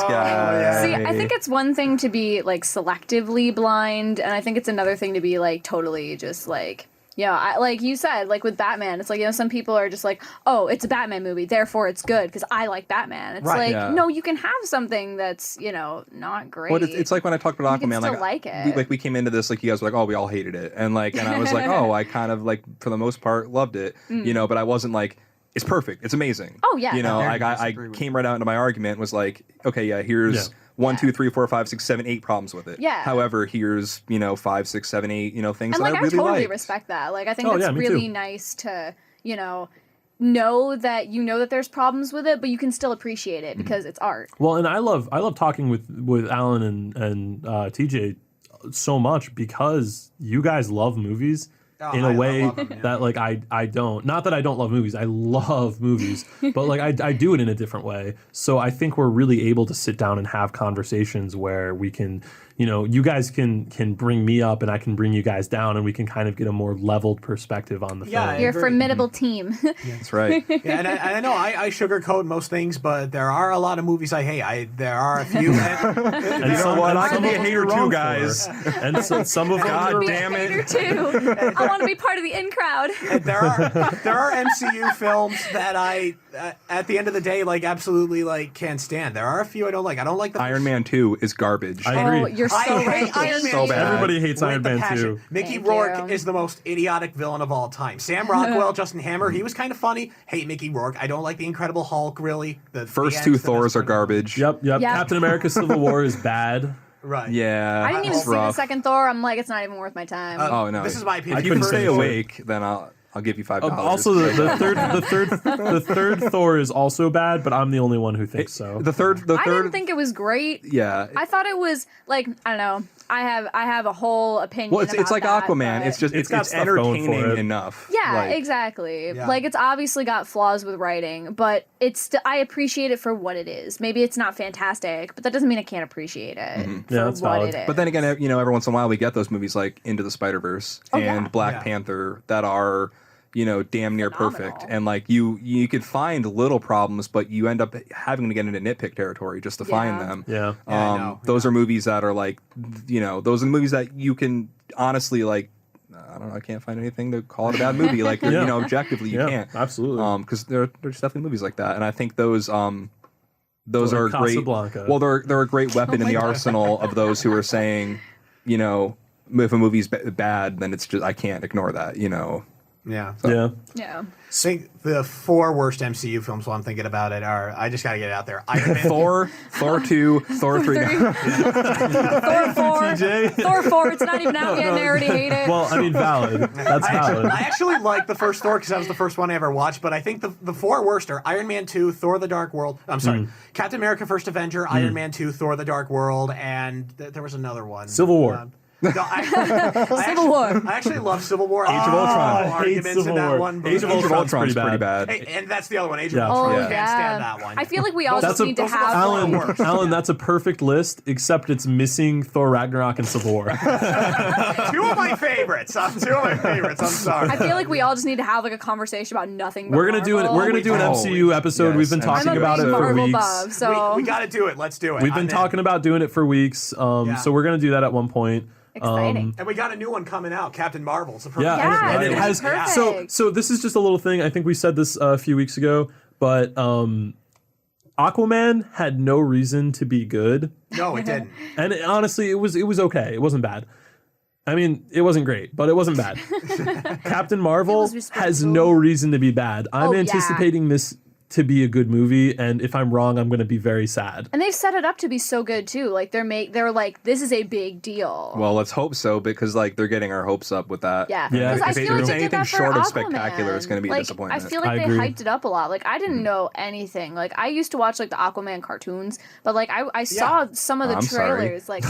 guy. See, I think it's one thing to be like selectively blind, and I think it's another thing to be like totally just like, yeah, like you said, like with Batman, it's like, you know, some people are just like, oh, it's a Batman movie, therefore it's good because I like Batman. It's Right, like, yeah. no, you can have something that's, you know, not great. Well, it's like when I talked about You can Aquaman, still like it. we came into this like you guys were like, oh, we all hated it, and I was like, oh, I kind of like for the most part loved it, you know, but I wasn't like, it's perfect, it's amazing. Oh, yeah. You know, Very like I disagree with came right out into my argument, was like, okay, yeah, here's 1, 2, 3, 4, 5, 6, 7, 8 problems with it. Yeah. However, here's 5, 6, 7, 8 things And that like I really totally like. respect that. Like I think Oh, that's yeah, me really too. nice to, know that there's problems with it, but you can still appreciate it because it's art. Well, and I love talking with Alan and TJ so much because you guys love movies in I a way love them, yeah. that like I don't. Not that I don't love movies. I love movies, but like I do it in a different way. So I think we're really able to sit down and have conversations where we can, you guys can bring me up and I can bring you guys down, and we can kind of get a more leveled perspective on the Yeah, film. You're a agree. formidable team. That's right. Yeah, and I know I sugarcoat most things, but there are a lot of movies I hate. There are a few. And You know what? I some can be of a them hater you're too, wrong guys. for. And some of them God are- damn it. Hater too. I want to be part of the in crowd. there are MCU films that I, at the end of the day, like absolutely like can't stand. There are a few I don't like. I don't like the Iron Man 2 is garbage. I agree. Oh, you're so I right. hate Iron Man So bad. Everybody hates with Iron the Man passion. 2. Mickey Thank Rourke you. is the most idiotic villain of all time. Sam Rockwell, Justin Hammer, he was kind of funny. Hate Mickey Rourke. I don't like the Incredible Hulk really. The First the two Ants, the Thors best are one. garbage. Yep. Yeah. Captain America: Civil War is bad. Right. Yeah. I didn't even it's see the rough. second Thor. I'm like, it's not even worth my time. Oh no! This is my opinion. If you couldn't can stay finish it. awake, then I'll give you $5. Also, the third Thor is also bad, but I'm the only one who thinks so. the third. I didn't think it was great. Yeah. I thought it was like, I don't know. I have a whole opinion. Well, it's about like that, Aquaman. but- It's just It's got it's stuff going for entertaining it. enough. Yeah, Like, exactly. Yeah. Like it's obviously got flaws with writing, but I appreciate it for what it is. Maybe it's not fantastic, but that doesn't mean I can't appreciate it for Yeah, that's what valid. it is. But then again, every once in a while we get those movies like Into the Spider-Verse and yeah. Black Yeah. Panther that are damn near perfect, Phenomenal. and like you could find little problems, but you end up having to get into nitpick territory just to find Yeah. them. Yeah. Yeah, I know. Those are movies that are like, those are the movies that you can honestly like. I don't know. I can't find anything to call it a bad movie. Like Yeah. objectively, you Yeah, can't. absolutely. Because there's definitely movies like that, and I think those Like are great. Casablanca. Well, they're a great weapon in the arsenal of those who are saying, if a movie's bad, then it's just I can't ignore that. Yeah. Yeah. yeah. I think the 4 worst MCU films while I'm thinking about it are, I just got to get it out there. Iron Man. Thor 2, Thor 3. Thor 4. TJ. Thor 4. It's not even out yet, and I already hate it. Well, I mean, valid. That's valid. I actually like the first Thor because that was the first one I ever watched, but I think the 4 worst are Iron Man 2, Thor the Dark World. I'm sorry, Captain America First Avenger, Iron Man 2, Thor the Dark World, and there was another one. Civil War. No, Civil War. I actually love Civil War. Age of Ultron. I hate Arguments in Civil that War. one. Age of Age of Ultron's Ultron's pretty pretty bad. bad. Hey, and that's the other one. Age of Yeah. Ultron. Oh, Can't stand that one. I feel like we all That's just a need to those are have Alan. worst. Alan, that's a perfect list, except it's missing Thor Ragnarok and Civil War. Two of my favorites. I'm sorry. I feel like we all just need to have like a conversation about nothing. But We're gonna do an Marvel. MCU episode. Yes, We've been MCU. talking I'm a about big it for Marvel weeks. buff, so We got to do it. Let's do it. We've been talking about doing it for weeks. So we're gonna do that at one point. exciting. And we got a new one coming out, Captain Marvel. It's a perfect Yeah, Yeah, and it it's has. perfect. So this is just a little thing. I think we said this a few weeks ago, but Aquaman had no reason to be good, No, it didn't. and honestly, it was okay. It wasn't bad. I mean, it wasn't great, but it wasn't bad. Captain Marvel was has respectable. no reason to be bad. I'm Oh, yeah. anticipating this to be a good movie, and if I'm wrong, I'm going to be very sad. And they've set it up to be so good too. Like they're like, this is a big deal. Well, let's hope so, because like they're getting our hopes up with that. Yeah, Yeah. because I If feel it's like they did anything that for short of Aquaman. spectacular, it's gonna be a like, disappointment. I feel like I they agree. hyped it up a lot. Like I didn't know anything. Like I used to watch like the Aquaman cartoons, but like I saw some of the I'm sorry. trailers. Like,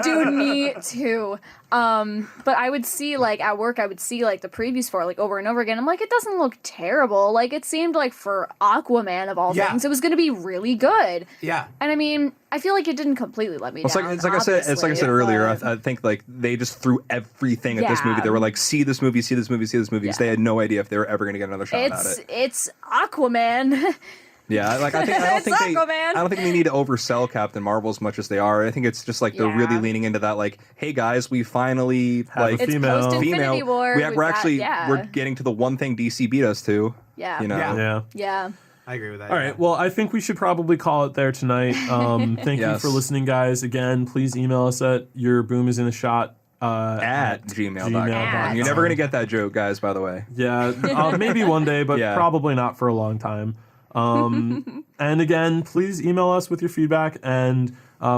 dude, me too. But I would see like at work, I would see like the previews for it, like over and over again. I'm like, it doesn't look terrible. Like it seemed like for Aquaman of all Yeah. things, it was going to be really good. Yeah. And I mean, I feel like it didn't completely let me It's down. like I said. It's like I said obviously, earlier. but- I think like they just threw everything at this Yeah. movie. They were like, "See this movie, see this movie, see this movie." Yeah. They had no idea if they were ever going to get another shot at it. It's Aquaman. Yeah, like I don't It's think Aquaman. I don't think they need to oversell Captain Marvel as much as they are. I think it's just like they're Yeah. really leaning into that. Like, hey guys, we finally Have a like It's female. post-Infinity War. we're We've got- actually yeah. we're getting to the one thing DC beat us to. Yeah. You know. Yeah. Yeah. Yeah. I agree with that. All right. Well, I think we should probably call it there tonight. Thank you Yes. for listening, guys. Again, please email us at yourboomisinnashot At gmail.com. At. You're never gonna get that joke, guys. By the way. Yeah, maybe one day, but Yeah. probably not for a long time. And again, please email us with your feedback, and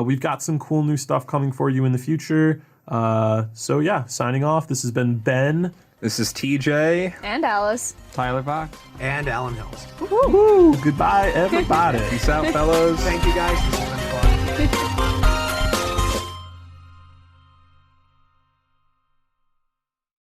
we've got some cool new stuff coming for you in the future. So yeah, signing off. This has been Ben. This is TJ. And Alice. Tyler Fox. And Alan Hills. Woo! Goodbye, everybody. Peace out, fellas. Thank you guys. This has been fun.